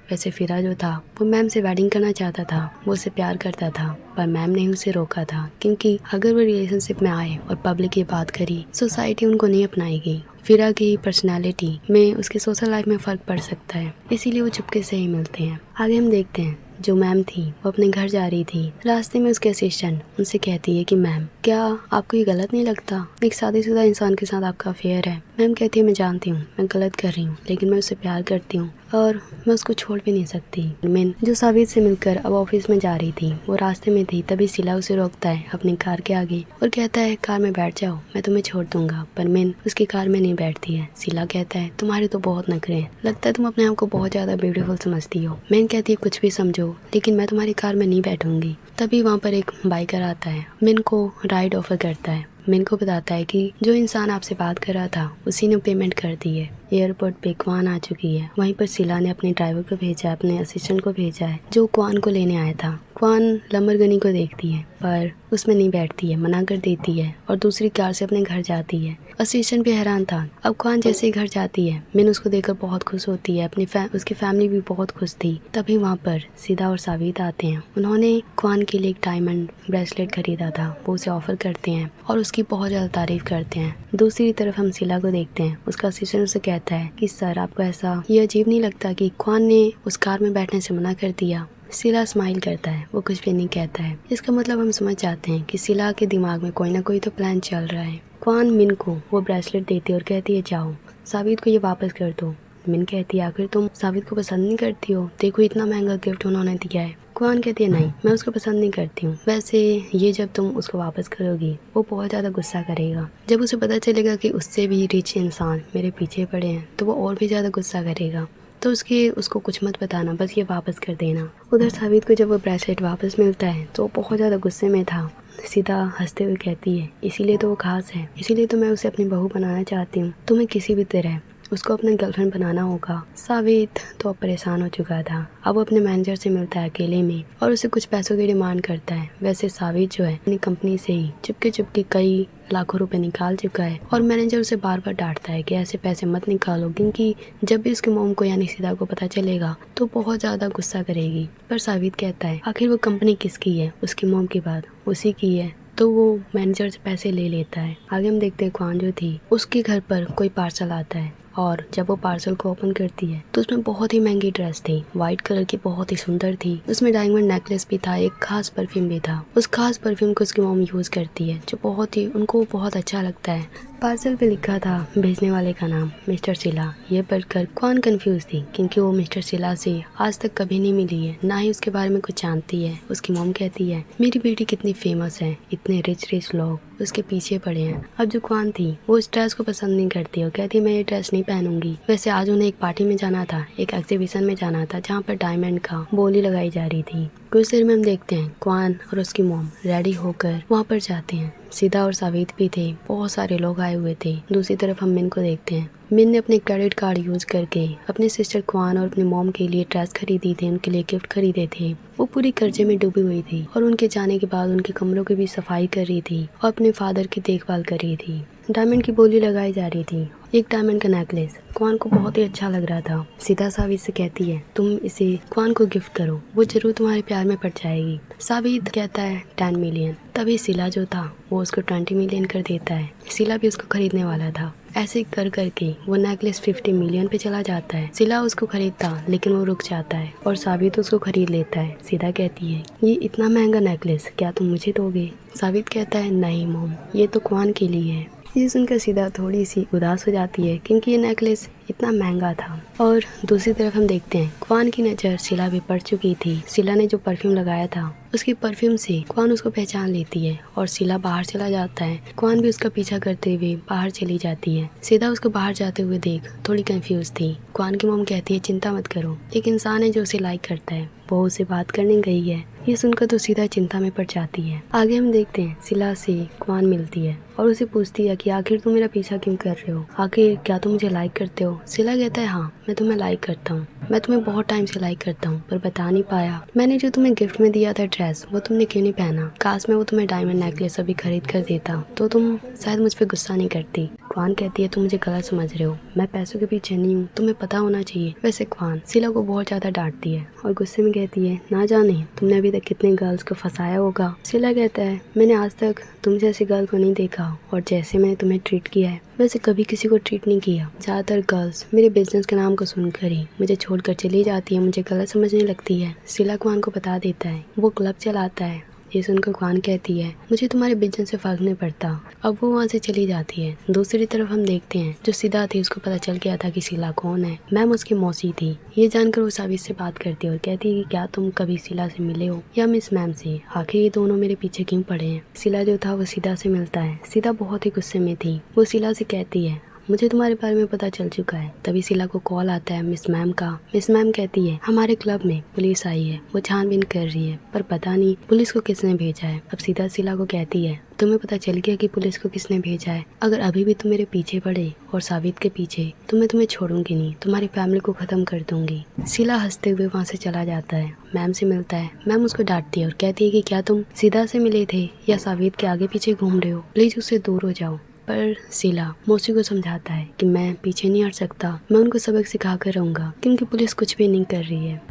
वैसे फिरा जो था वो मैम से वेडिंग करना चाहता था, वो उसे प्यार करता था पर मैम ने उसे रोका था क्योंकि अगर वो रिलेशनशिप में आए और पब्लिक ये बात करी सोसाइटी उनको नहीं अपनाएगी। फिरा की पर्सनालिटी में उसकी सोशल लाइफ में फर्क पड़ सकता है, इसीलिए वो चुपके से ही मिलते हैं। आगे हम देखते हैं जो मैम थी वो अपने घर जा रही थी। रास्ते में उसके असिस्टेंट उनसे कहती है कि मैम क्या आपको ये गलत नहीं लगता, एक शादीशुदा इंसान के साथ आपका अफेयर है। मैम कहती है मैं जानती हूँ मैं गलत कर रही हूँ लेकिन मैं उससे प्यार करती हूँ और मैं उसको छोड़ भी नहीं सकती। मिन जो सावित से मिलकर अब ऑफिस में जा रही थी वो रास्ते में थी, तभी शीला उसे रोकता है अपनी कार के आगे और कहता है कार में बैठ जाओ मैं तुम्हें छोड़ दूंगा। पर मिन उसकी कार में नहीं बैठती है। शीला कहता है तुम्हारे तो बहुत नखरे हैं, लगता है तुम अपने आप को बहुत ज्यादा ब्यूटीफुल समझती हो। मिन कहती है कुछ भी समझो लेकिन मैं तुम्हारी कार में नहीं बैठूंगी। तभी वहाँ पर एक बाइकर आता है, मिन को राइड ऑफर करता है। मिन को बताता है कि जो इंसान आपसे बात कर रहा था उसी ने पेमेंट कर दी है। एयरपोर्ट पे क्वान आ चुकी है। वहीं पर शीला ने अपने ड्राइवर को भेजा है, अपने असिस्टेंट को भेजा है जो क्वान को लेने आया था। क्वान लंबरगिनी को देखती है पर उसमें नहीं बैठती है, मना कर देती है और दूसरी कार से अपने घर जाती है। असिस्टेंट भी हैरान था। अब क्वान जैसे ही घर जाती है, मिन उसको देखकर बहुत खुश होती है। उसकी फैमिली भी बहुत खुश थी। तभी वहाँ पर सीधा और सावित आते हैं। उन्होंने क्वान के लिए एक डायमंड ब्रेसलेट खरीदा था, वो उसे ऑफर करते हैं और उसकी बहुत ज़्यादा तारीफ करते हैं। दूसरी तरफ हम सिला को देखते हैं। उसका असिस्टेंट उसे कहता है कि सर, आपको ऐसा ये अजीब नहीं लगता कि क्वान ने उस कार में बैठने से मना कर दिया? सिला स्माइल करता है, वो कुछ भी नहीं कहता है। इसका मतलब हम समझ जाते हैं कि सिला के दिमाग में कोई ना कोई तो प्लान चल रहा है। क्वान मिन को वो ब्रेसलेट देती है और कहती है जाओ साबित को ये वापस कर दो। मिन कहती है आखिर तुम साबित को पसंद नहीं करती हो? देखो इतना महंगा गिफ्ट उन्होंने दिया है। क्वान कहती है नहीं, मैं उसको पसंद नहीं करती हूँ। वैसे ये जब तुम उसको वापस करोगी वो बहुत ज़्यादा गुस्सा करेगा। जब उसे पता चलेगा कि उससे भी रिच इंसान मेरे पीछे पड़े हैं तो वो और भी ज़्यादा गुस्सा करेगा। तो उसको कुछ मत बताना, बस ये वापस कर देना। उधर साबित को जब वो ब्रेसलेट वापस मिलता है तो वो बहुत ज़्यादा गुस्से में था। सीधा हंसते हुए कहती है इसीलिए तो वो खास है, इसीलिए तो मैं उसे अपनी बहू बनाना चाहती हूँ। तुम्हें किसी भी तरह उसको अपना गर्लफ्रेंड बनाना होगा। साबित तो अब परेशान हो चुका था। अब वो अपने मैनेजर से मिलता है अकेले में और उसे कुछ पैसों की डिमांड करता है। वैसे साबित जो है अपनी कंपनी से ही चुपके कई लाखों रुपए निकाल चुका है और मैनेजर उसे बार बार डांटता है कि ऐसे पैसे मत निकालो, क्योंकि जब भी उसके मोम को यानी सीधा को पता चलेगा तो बहुत ज़्यादा गुस्सा करेगी। पर साबित कहता है आखिर वो कंपनी किसकी है? उसकी मोम की बात उसी की है। तो वो मैनेजर से पैसे ले लेता है। आगे हम देखते हैं क्वान जो थी उसके घर पर कोई पार्सल आता है और जब वो पार्सल को ओपन करती है तो उसमें बहुत ही महंगी ड्रेस थी, वाइट कलर की, बहुत ही सुंदर थी। उसमें डायमंड नेकलेस भी था, एक खास परफ्यूम भी था। उस खास परफ्यूम को उसकी मॉम यूज करती है जो उनको बहुत अच्छा लगता है। पार्सल पे लिखा था भेजने वाले का नाम मिस्टर सिला। ये पढ़कर क्वान कंफ्यूज थी क्योंकि वो मिस्टर सिला से आज तक कभी नहीं मिली है, ना ही उसके बारे में कुछ जानती है। उसकी मॉम कहती है मेरी बेटी कितनी फेमस है, इतने रिच लोग उसके पीछे पड़े हैं। अब जो क्वान थी वो इस ड्रेस को पसंद नहीं करती और कहती है मैं ये ड्रेस नहीं पहनूंगी। वैसे आज उन्हें एक पार्टी में जाना था, एक एग्जीबिशन में जाना था जहाँ पर डायमंड का बोली लगाई जा रही थी। कुछ देर में हम देखते हैं क्वान और उसकी मॉम रेडी होकर वहाँ पर जाते हैं। सीधा और सावित भी थे, बहुत सारे लोग आए हुए थे। दूसरी तरफ हम मिन को देखते हैं। मिन ने अपने क्रेडिट कार्ड यूज करके अपने सिस्टर क्वान और अपनी मॉम के लिए ड्रेस खरीदी थी, उनके लिए गिफ्ट खरीदे थे। वो पूरी कर्जे में डूबी हुई थी और उनके जाने के बाद उनके कमरों की भी सफाई कर रही थी और अपने फादर की देखभाल कर रही थी। डायमंड की बोली लगाई जा रही थी। एक डायमंड का नेकलेस क्वान को बहुत ही अच्छा लग रहा था। सीधा साबित से कहती है तुम इसे क्वान को गिफ्ट करो, वो जरूर तुम्हारे प्यार में पड़ जाएगी। साबित कहता है 10 मिलियन। तभी सिला जो था वो उसको 20 मिलियन कर देता है। सिला भी उसको खरीदने वाला था। ऐसे कर करके वो नेकलेस 50 मिलियन पे चला जाता है। सिला उसको खरीदता लेकिन वो रुक जाता है और साबित उसको खरीद लेता है। सीधा कहती है ये इतना महंगा नेकलेस क्या तुम मुझे दोगे? साबित कहता है नहीं मॉम, ये तो क्वान के लिए है। ये सुनकर सीधा थोड़ी सी उदास हो जाती है क्योंकि ये नेकलेस इतना महंगा था। और दूसरी तरफ हम देखते हैं क्वान की नज़र सिला भी पड़ चुकी थी। सिला ने जो परफ्यूम लगाया था उसकी परफ्यूम से क्वान उसको पहचान लेती है और सिला बाहर चला जाता है। क्वान भी उसका पीछा करते हुए बाहर चली जाती है। सीधा उसको बाहर जाते हुए देख थोड़ी कंफ्यूज थी। क्वान की मॉम कहती है चिंता मत करो, एक इंसान है जो उसे लाइक करता है, वो उसे बात करने गई है। ये सुनकर तो सीधा चिंता में पड़ जाती है। आगे हम देखते हैं सिला से क्वान मिलती है और उसे पूछती है कि आखिर तुम मेरा पीछा क्यों कर रहे हो, आखिर क्या तुम मुझे लाइक करते हो? सिला कहता है हाँ, मैं तुम्हें लाइक करता हूँ, मैं तुम्हें बहुत टाइम से लाइक करता हूँ पर बता नहीं पाया। मैंने जो तुम्हें गिफ्ट में दिया था ड्रेस वो तुमने क्यों नहीं पहना? काश मैं वो तुम्हें डायमंड नेकलेस अभी खरीद कर देता तो तुम शायद मुझ पर गुस्सा नहीं करती। क्वान कहती है तुम मुझे गलत समझ रहे हो, मैं पैसों के पीछे नहीं हूँ, तुम्हें पता होना चाहिए। वैसे क्वान सिला को बहुत ज्यादा डांटती है और गुस्से में कहती है ना जाने तुमने अभी तक कितने गर्ल्स को फंसाया होगा। सिला कहता है मैंने आज तक तुम जैसी गर्ल को नहीं देखा और जैसे मैंने तुम्हें ट्रीट किया है वैसे कभी किसी को ट्रीट नहीं किया। ज्यादातर गर्ल्स मेरे बिजनेस के नाम को सुनकर ही मुझे छोड़कर चली जाती है, मुझे गलत समझने लगती है। सिला क्वान को बता देता है वो क्लब चलाता है। ये सुनकर क्वान कहती है मुझे तुम्हारे बिजनेस से फर्क नहीं पड़ता। अब वो वहाँ से चली जाती है। दूसरी तरफ हम देखते हैं जो सीधा थी उसको पता चल गया था कि सिला कौन है। मैम उसकी मौसी थी। ये जानकर वो साबित से बात करती है और कहती है कि क्या तुम कभी सिला से मिले हो या मिस मैम से, आखिर ये दोनों मेरे पीछे क्यों पड़े हैं? सिला जो था वो सीधा से मिलता है। सीधा बहुत ही गुस्से में थी। वो सिला से कहती है मुझे तुम्हारे बारे में पता चल चुका है। तभी सिला को कॉल आता है मिस मैम का। मिस मैम कहती है हमारे क्लब में पुलिस आई है, वो छानबीन कर रही है पर पता नहीं पुलिस को किसने भेजा है। अब सीधा सिला को कहती है तुम्हें पता चल गया कि पुलिस को किसने भेजा है। अगर अभी भी तुम मेरे पीछे पड़े और साबित के पीछे, तो मैं तुम्हें छोड़ूंगी नहीं, तुम्हारी फैमिली को खत्म कर दूंगी। सिला हंसते हुए वहाँ से चला जाता है, मैम से मिलता है। मैम उसको डांटती है और कहती है कि क्या तुम सीधा से मिले थे या साबित के आगे पीछे घूम रहे हो, प्लीज उससे दूर हो जाओ। पर सिला मौसी को समझाता है कि मैं पीछे नहीं हट सकता, मैं उनको सबक सिखा कर रहूंगा क्योंकि पुलिस कुछ भी नहीं कर रही है।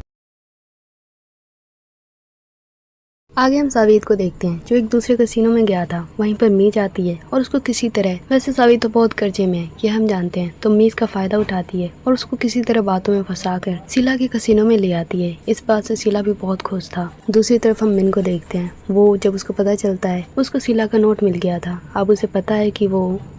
आगे हम साबित को देखते हैं जो एक दूसरे कसीनो में गया था। वहीं पर मीज आती है और उसको किसी तरह, वैसे साबित तो बहुत कर्जे में है ये हम जानते हैं, तो मीज का फायदा उठाती है और उसको किसी तरह बातों में फंसाकर सिला के कसीनो में ले आती है। इस बात से सिला भी बहुत खुश था। दूसरी तरफ हम मिन को देखते हैं। वो जब उसको पता चलता है उसको सिला का नोट मिल गया था, अब उसे पता है कि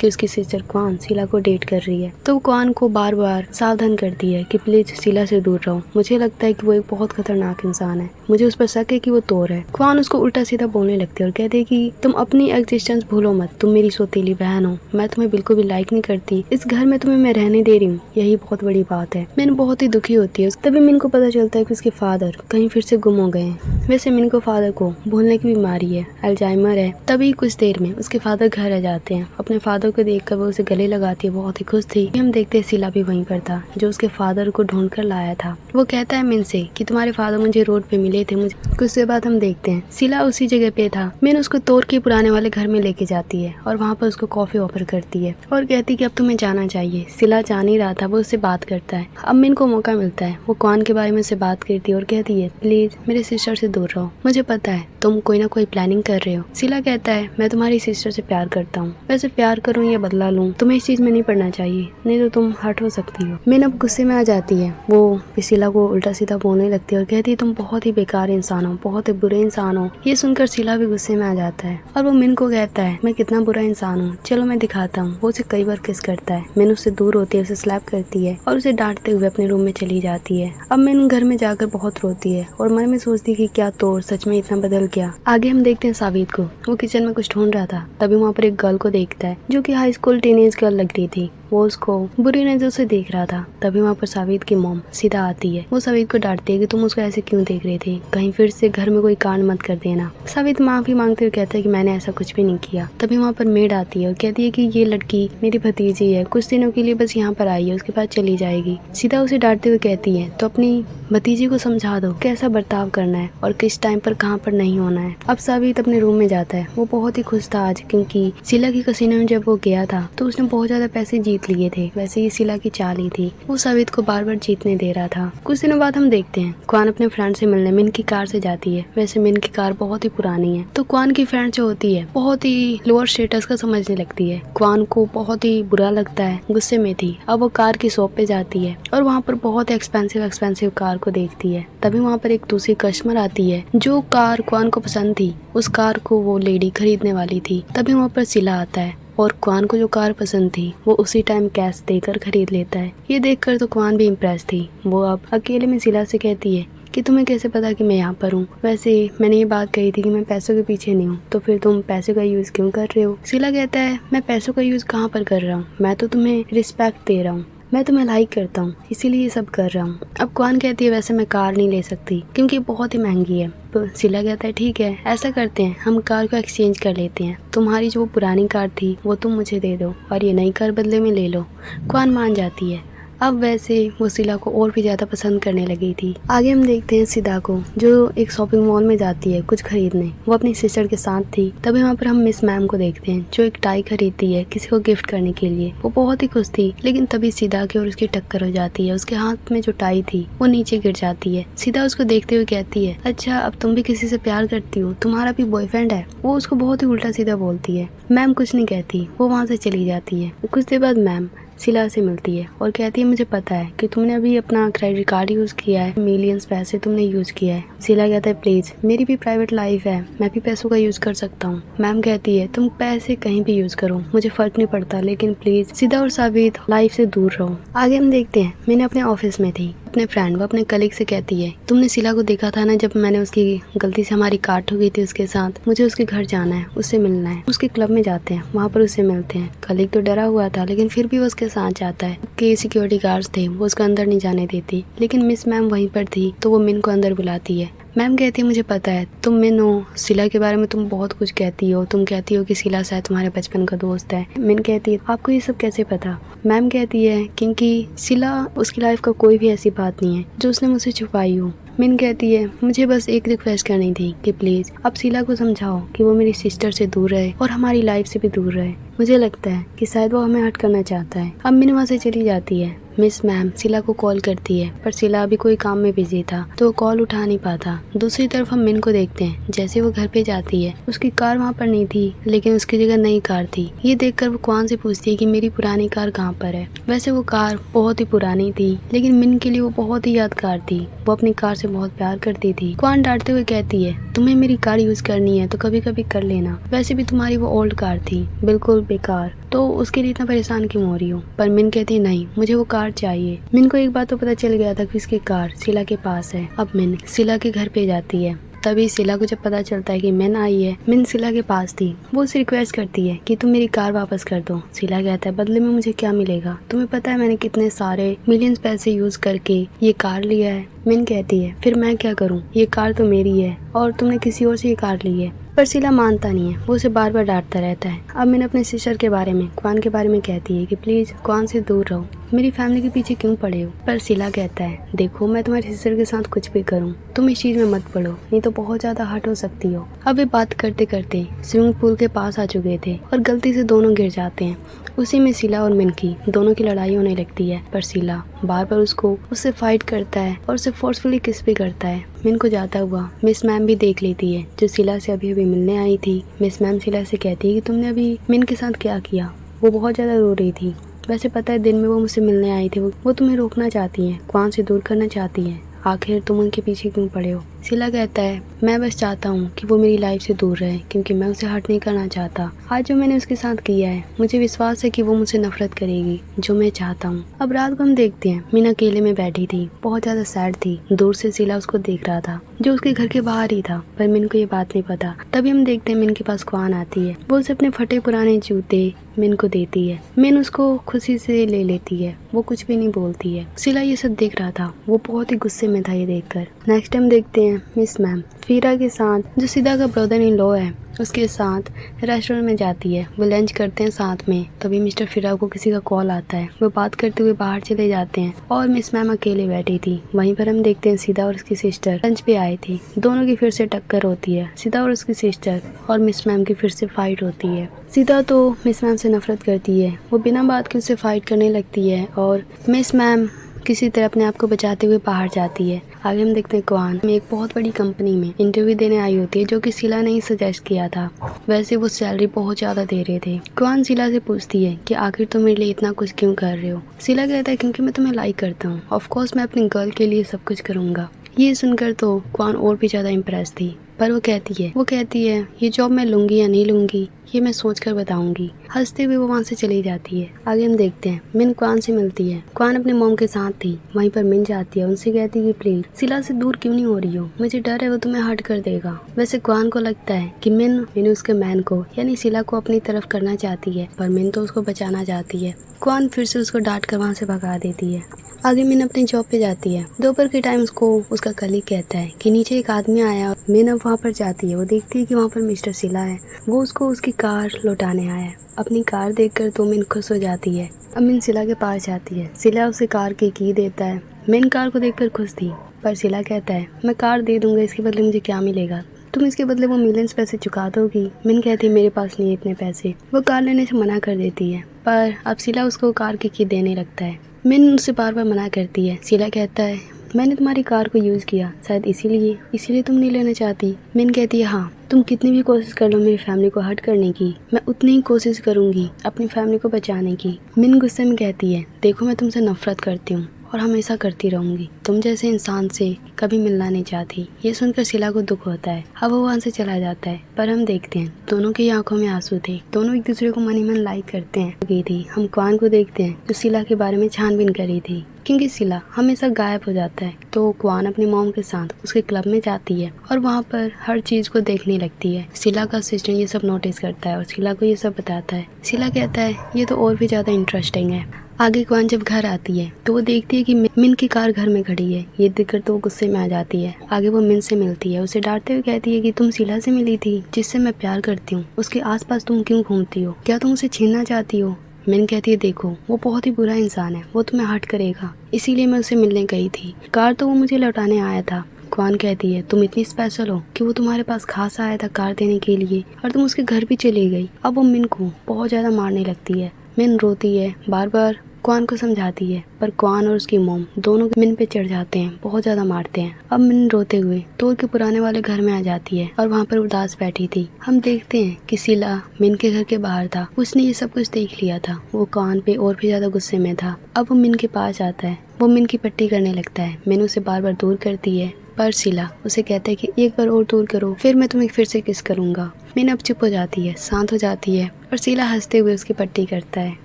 उसकी सिस्टर क्वान सिला को डेट कर रही है, तो क्वान को बार बार सावधान करती है कि प्लीज सिला से दूर रहो। मुझे लगता है कि वो एक बहुत खतरनाक इंसान है, मुझे उस पर शक है कि वो तोर है। क्वान उसको उल्टा सीधा बोलने लगती है और कहते हैं कि तुम अपनी एग्जिस्टेंस भूलो मत, तुम मेरी सौतेली बहन हो, मैं तुम्हें बिल्कुल भी लाइक नहीं करती, इस घर में तुम्हें मैं रहने दे रही हूँ, यही बहुत बड़ी बात है। मिन बहुत ही दुखी होती है। तभी मिन को पता चलता है कि उसके फादर कहीं फिर से गुम हो गए हैं। वैसे मिन को फादर को भूलने की बीमारी है, अल्जाइमर है। तभी कुछ देर में उसके फादर घर आ जाते हैं। अपने फादर को देखकर वो उसे गले लगाती है, बहुत ही खुश थी। हम देखते हैं सिला भी वहीं पर था जो उसके फादर को ढूंढ कर लाया था। वो कहता है मिन से कि तुम्हारे फादर मुझे रोड पे मिले थे। मुझे कुछ देर बाद हम देखते हैं सिला उसी जगह पे था। मिन उसको तोर के पुराने वाले घर में लेके जाती है और वहाँ पर उसको कॉफी ऑफर करती है और कहती है कि अब तुम्हें जाना चाहिए। सिला जा नहीं रहा था, वो उससे बात करता है। अब मिन को मौका मिलता है, वो क्वान के बारे में उससे बात करती है और कहती है प्लीज मेरे सिस्टर से दूर रहो, मुझे पता है तुम कोई ना कोई प्लानिंग कर रहे हो। सिला कहता है मैं तुम्हारी सिस्टर से प्यार करता हूँ, वैसे प्यार करूँ या बदला लूँ तुम्हें इस चीज में नहीं पड़ना चाहिए, नहीं तो तुम हर्ट हो सकती हो। मिन अब गुस्से में आ जाती है, वो सिला को उल्टा सीधा बोलने लगती है और कहती है तुम बहुत ही बेकार इंसान हो, बहुत ही बुरे इंसान हो। ये सुनकर सिला भी गुस्से में आ जाता है और वो मिन को कहता है मैं कितना बुरा इंसान हूँ, चलो मैं दिखाता हूँ। वो उसे कई बार किस करता है। मिन उससे दूर होती है, उसे स्लैप करती है और उसे डांटते हुए अपने रूम में चली जाती है। अब मिन घर में जाकर बहुत रोती है और मन में सोचती है कि क्या तोर सच में इतना बदल गया। आगे हम देखते हैं साबित को, वो किचन में कुछ ढूंढ रहा था। तभी वहाँ पर एक गर्ल को देखता है जो कि हाई स्कूल टीनेज गर्ल लग रही थी। वो उसको बुरी नजर से देख रहा था। तभी वहाँ पर साबित की मॉम सीधा आती है। वो साबित को डांटती है कि तुम उसको ऐसे क्यों देख रहे थे, कहीं फिर से घर में कोई कांड मत कर देना। साबित माफी मांगते हुए कहता है कि मैंने ऐसा कुछ भी नहीं किया। तभी वहाँ पर मेड आती है और कहती है कि ये लड़की मेरी भतीजी है, कुछ दिनों के लिए बस यहाँ पर आई है, उसके बाद चली जाएगी। सीधा उसे डांटते हुए कहती है तो अपनी भतीजी को समझा दो कैसा बर्ताव करना है और किस टाइम पर कहाँ पर नहीं होना है। अब साबित अपने रूम में जाता है। वो बहुत ही खुश था आज, क्योंकि सिला की कसीनो में जब वो गया था तो उसने बहुत ज्यादा पैसे जीत लिए थे। वैसे ये सिला की चाल ही थी, वो साबित को बार बार जीतने दे रहा था। कुछ दिनों बाद हम देखते हैं क्वान अपने फ्रेंड से मिलने मिन की कार से जाती है। वैसे मिन की कार बहुत ही पुरानी है, तो क्वान की फ्रेंड जो होती है बहुत ही लोअर स्टेटस का समझने लगती है। क्वान को बहुत ही बुरा लगता है, गुस्से में थी। अब वो कार की शॉप पे जाती है और वहाँ पर बहुत एक्सपेंसिव कार को देखती है। तभी वहाँ पर एक दूसरी कस्टमर आती है जो कार क्वान को पसंद थी, उस कार को वो लेडी खरीदने वाली थी। तभी वहाँ पर सिला आता है और क्वान को जो कार पसंद थी वो उसी टाइम कैश देकर खरीद लेता है। ये देखकर तो क्वान भी इम्प्रेस थी। वो अब अकेले में सिला से कहती है कि तुम्हें कैसे पता कि मैं यहाँ पर हूँ, वैसे मैंने ये बात कही थी कि मैं पैसों के पीछे नहीं हूँ, तो फिर तुम पैसों का यूज क्यों कर रहे हो। सिला कहता है मैं पैसों का यूज कहाँ पर कर रहा हूँ, मैं तो तुम्हें रिस्पेक्ट दे रहा हूँ, मैं तुम्हें लाइक करता हूँ, इसीलिए ये सब कर रहा हूँ। अब क्वान कहती है वैसे मैं कार नहीं ले सकती क्योंकि बहुत ही महंगी है। तो सिला कहता है ठीक है ऐसा करते हैं, हम कार को एक्सचेंज कर लेते हैं, तुम्हारी जो पुरानी कार थी वो तुम मुझे दे दो और ये नई कार बदले में ले लो। क्वान मान जाती है। अब वैसे वो सिला को और भी ज्यादा पसंद करने लगी थी। आगे हम देखते हैं सिदा को जो एक शॉपिंग मॉल में जाती है कुछ खरीदने। वो अपनी सिस्टर के साथ थी। तभी वहाँ पर हम मिस मैम को देखते हैं जो एक टाई खरीदती है किसी को गिफ्ट करने के लिए। वो बहुत ही खुश थी, लेकिन तभी सिदा की और उसकी टक्कर हो जाती है। उसके हाथ में जो टाई थी वो नीचे गिर जाती है। सिदा उसको देखते हुए कहती है अच्छा अब तुम भी किसी से प्यार करती हो, तुम्हारा भी बॉयफ्रेंड है। वो उसको बहुत ही उल्टा सीधा बोलती है। मैम कुछ नहीं कहती, वो वहाँ से चली जाती है। कुछ देर बाद मैम सिला से मिलती है और कहती है मुझे पता है कि तुमने अभी अपना क्रेडिट कार्ड यूज किया है, मिलियंस पैसे तुमने यूज किया है। सिला कहता है प्लीज मेरी भी प्राइवेट लाइफ है, मैं भी पैसों का यूज कर सकता हूँ। मैम कहती है तुम पैसे कहीं भी यूज करो, मुझे फर्क नहीं पड़ता, लेकिन प्लीज सिदा और साबित लाइफ से दूर रहो। आगे हम देखते हैं मैंने अपने ऑफिस में थी। अपने फ्रेंड वो अपने कलीग से कहती है तुमने सिला को देखा था ना जब मैंने उसकी गलती से हमारी काट हो गई थी उसके साथ, मुझे उसके घर जाना है, उससे मिलना है। उसके क्लब में जाते हैं, वहाँ पर उससे मिलते हैं। कलीग तो डरा हुआ था लेकिन फिर भी वो उसके साथ जाता है। कि सिक्योरिटी गार्ड्स थे वो उसको अंदर नहीं जाने देती, लेकिन मिस मैम वहीं पर थी तो वो मिन को अंदर बुलाती है। मैम कहती है मुझे पता है तुम मिन हो, सिला के बारे में तुम बहुत कुछ कहती हो, तुम कहती हो कि सिला शायद तुम्हारे बचपन का दोस्त है। मिन कहती है आपको ये सब कैसे पता? मैम कहती है क्योंकि सिला उसकी लाइफ का कोई भी ऐसी बात नहीं है जो उसने मुझसे छुपाई हो। मिन कहती है मुझे बस एक रिक्वेस्ट करनी थी कि प्लीज आप सिला को समझाओ कि वो मेरी सिस्टर से दूर रहे और हमारी लाइफ से भी दूर रहे। मुझे लगता है कि शायद वो हमें हट करना चाहता है। अब मिन वहाँ से चली जाती है। मिस मैम सिला को कॉल करती है पर सिला अभी कोई काम में बिजी था तो वो कॉल उठा नहीं पाता। दूसरी तरफ हम मिन को देखते हैं, जैसे वो घर पे जाती है उसकी कार वहाँ पर नहीं थी लेकिन उसकी जगह नई कार थी। ये देखकर वो क्वान से पूछती है कि मेरी पुरानी कार कहाँ पर है। वैसे वो कार बहुत ही पुरानी थी लेकिन मिन के लिए वो बहुत ही यादगार थी। वो अपनी कार से बहुत प्यार करती थी। क्वान डांटते हुए कहती है तुम्हें मेरी कार यूज करनी है तो कभी कभी कर लेना, वैसे भी तुम्हारी वो ओल्ड कार थी बिल्कुल बेकार, तो उसके लिए इतना परेशान क्यों हो रही हो। पर मिन कहती है नहीं मुझे वो कार चाहिए। मिन को एक बात तो पता चल गया था कि उसकी कार सिला के पास है। अब मिन सिला के घर पे जाती है। तभी सिला को जब पता चलता है कि मिन आई है, मिन सिला के पास थी। वो उससे रिक्वेस्ट करती है कि तुम मेरी कार वापस कर दो। सिला कहता है बदले में मुझे क्या मिलेगा? तुम्हें पता है मैंने कितने सारे मिलियंस पैसे यूज करके ये कार लिया है। मिन कहती है फिर मैं क्या करूँ, ये कार तो मेरी है और तुमने किसी और से ये कार ली है। पर सिला मानता नहीं है, वो उसे बार बार डांटता रहता है। अब मिन अपने सिस्टर के बारे में, क्वान के बारे में कहती है कि प्लीज क्वान से दूर रहो, मेरी फैमिली के पीछे क्यों पड़े हो। पर सिला कहता है देखो मैं तुम्हारी सिस्टर के साथ कुछ भी करूं, तुम इस चीज में मत पड़ो नहीं तो बहुत ज्यादा हर्ट हो सकती हो। अब वे बात करते करते स्विमिंग पूल के पास आ चुके थे और गलती से दोनों गिर जाते हैं। उसी में सिला और मिन की दोनों की लड़ाई होने लगती है। पर सिला बार बार उससे फाइट करता है और उसे फोर्सफुली किस भी करता है। मिन को जाता हुआ मिस मैम भी देख लेती है जो सिला से अभी मिलने आई थी। मिस मैम सिला से कहती है कि तुमने अभी मिन के साथ क्या किया। वो बहुत ज्यादा रो रही थी। वैसे पता है दिन में वो मुझसे मिलने आई थी, वो तुम्हें रोकना चाहती है, क्वान से दूर करना चाहती है, आखिर तुम उनके पीछे क्यों पड़े हो। सिला कहता है मैं बस चाहता हूँ कि वो मेरी लाइफ से दूर रहे क्योंकि मैं उसे हर्ट नहीं करना चाहता। आज जो मैंने उसके साथ किया है मुझे विश्वास है कि वो मुझसे नफरत करेगी जो मैं चाहता हूँ। अब रात को हम देखते हैं मीना अकेले में बैठी थी, बहुत ज्यादा सैड थी। दूर से सिला उसको देख रहा था जो उसके घर के बाहर ही था, पर मिन को ये बात नहीं पता। तभी हम देखते हैं मिन के पास क्वान आती है। वो उसे अपने फटे पुराने जूते मिन को देती है। मिन उसको खुशी से ले लेती है, वो कुछ भी नहीं बोलती है। सिला ये सब देख रहा था, वो बहुत ही गुस्से में था ये देखकर। नेक्स्ट टाइम देखते हैं मिस मैम फीरा के साथ, जो सीधा का ब्रदर इन लॉ है, उसके साथ रेस्टोरेंट में जाती है। वो लंच करते हैं साथ में। तभी मिस्टर फीरा को किसी का कॉल आता है। वो बात करते हुए बाहर चले जाते हैं और मिस मैम अकेले बैठी थी। वहीं पर हम देखते हैं सीधा और उसकी सिस्टर लंच पे आए थे। दोनों की फिर से टक्कर होती है, सीधा और उसकी सिस्टर, और मिस मैम की फिर से फाइट होती है। सीधा तो मिस मैम से नफरत करती है, वो बिना बात के उससे फाइट करने लगती है और मिस मैम किसी तरह अपने आप को बचाते हुए बाहर जाती है। आगे हम देखते हैं क्वान एक बहुत बड़ी कंपनी में इंटरव्यू देने आई होती है जो कि सिला ने ही सजेस्ट किया था। वैसे वो सैलरी बहुत ज्यादा दे रहे थे। क्वान सिला से पूछती है कि आखिर तुम मेरे लिए इतना कुछ क्यों कर रहे हो। सिला कहता है क्योंकि मैं तुम्हें लाइक करता हूँ, ऑफ कोर्स मैं अपनी गर्ल के लिए सब कुछ करूंगा। ये सुनकर तो क्वान और भी ज्यादा इम्प्रेस थी, पर वो कहती है ये जॉब मैं लूंगी या नहीं लूंगी ये मैं सोच कर बताऊंगी। हंसते हुए वो वहाँ से चली जाती है। आगे हम देखते हैं मिन क्वान से मिलती है। क्वान अपने मॉम के साथ थी, वहीं पर मिन जाती है, उनसे कहती है कि प्लीज सिला से दूर क्यों नहीं हो रही हो, मुझे डर है वो तुम्हें हर्ट कर देगा। वैसे क्वान को लगता है कि मिन उसके मैन को यानी सिला को अपनी तरफ करना चाहती है, पर मिन तो उसको बचाना चाहती है। क्वान फिर से उसको डांट कर वहाँ से भगा देती है। आगे मिन अपनी जॉब पे जाती है। दोपहर के टाइम उसको उसका कलीग कहता है कि नीचे एक आदमी आया। मिन अब वहाँ पर जाती है। वो देखती है कि वहाँ पर मिस्टर सिला है, वो उसको उसकी कार लौटाने आया है। अपनी कार देखकर तो मिन खुश हो जाती है। अब मिन सिला के पास जाती है। सिला उसे कार की देता है। मिन कार को देखकर खुश थी, पर सिला कहता है मैं कार दे दूंगा, इसके बदले मुझे क्या मिलेगा, तुम इसके बदले वो मिलियंस पैसे चुका दोगी। मिन कहती है मेरे पास नहीं इतने पैसे। वो कार लेने से मना कर देती है, पर अब सिला उसको कार की देने लगता है। मिन उससे बार बार मना करती है। सिला कहता है मैंने तुम्हारी कार को यूज किया, शायद इसीलिए तुम नहीं लेना चाहती। मिन कहती है हाँ, तुम कितनी भी कोशिश कर लो मेरी फैमिली को हर्ट करने की, मैं उतनी ही कोशिश करूंगी अपनी फैमिली को बचाने की। मिन गुस्से में कहती है देखो मैं तुमसे नफरत करती हूँ और हमेशा करती रहूंगी, तुम जैसे इंसान से कभी मिलना नहीं चाहती। ये सुनकर सिला को दुख होता है। अब वो वहाँ से चला जाता है, पर हम देखते हैं दोनों की आंखों में आंसू थे। दोनों एक दूसरे को मन ही मन लाइक करते हैं। हम क्वान को देखते हैं जो सिला के बारे में छानबीन करी थी, क्योंकि सिला हमेशा गायब हो जाता है। तो क्वान अपनी मॉम के साथ उसके क्लब में जाती है और वहाँ पर हर चीज को देखने लगती है। सिला का सिस्टर ये सब नोटिस करता है और सिला को ये सब बताता है। सिला कहता है ये तो और भी ज्यादा इंटरेस्टिंग है। आगे क्वान जब घर आती है तो वो देखती है कि मिन की कार घर में खड़ी है। ये देखकर तो वो गुस्से में आ जाती है। आगे वो मिन से मिलती है, उसे डांटते हुए कहती है कि तुम शीला से मिली थी जिससे मैं प्यार करती हूँ, उसके आसपास तुम क्यों घूमती हो? क्या तुम उसे छीनना चाहती हो? मिन कहती है देखो वो बहुत ही बुरा इंसान है, वो तुम्हें हर्ट करेगा, इसीलिए मैं उसे मिलने गई थी। कार तो वो मुझे लौटाने आया था। क्वान कहती है तुम इतनी स्पेशल हो कि वो तुम्हारे पास खास आया था कार देने के लिए और तुम उसके घर भी चली गई। अब वो मिन को बहुत ज्यादा मारने लगती है। मिन रोती है, बार बार क्वान को समझाती है, पर क्वान और उसकी मोम दोनों मिन पे चढ़ जाते हैं, बहुत ज्यादा मारते हैं। अब मिन रोते हुए तोर के पुराने वाले घर में आ जाती है और वहाँ पर उदास बैठी थी। हम देखते हैं कि शीला मिन के घर के बाहर था, उसने ये सब कुछ देख लिया था। वो क्वान पे और भी ज्यादा गुस्से में था। अब वो मिन के पास आता है, वो मिन की पट्टी करने लगता है। मिन उसे बार बार दूर करती है, पर शीला उसे कहता है कि एक बार और दूर करो, फिर मैं तुम्हें फिर से किस करूंगा। मिन अब चुप हो जाती है, शांत हो जाती है और शीला हंसते हुए उसकी पट्टी करता है।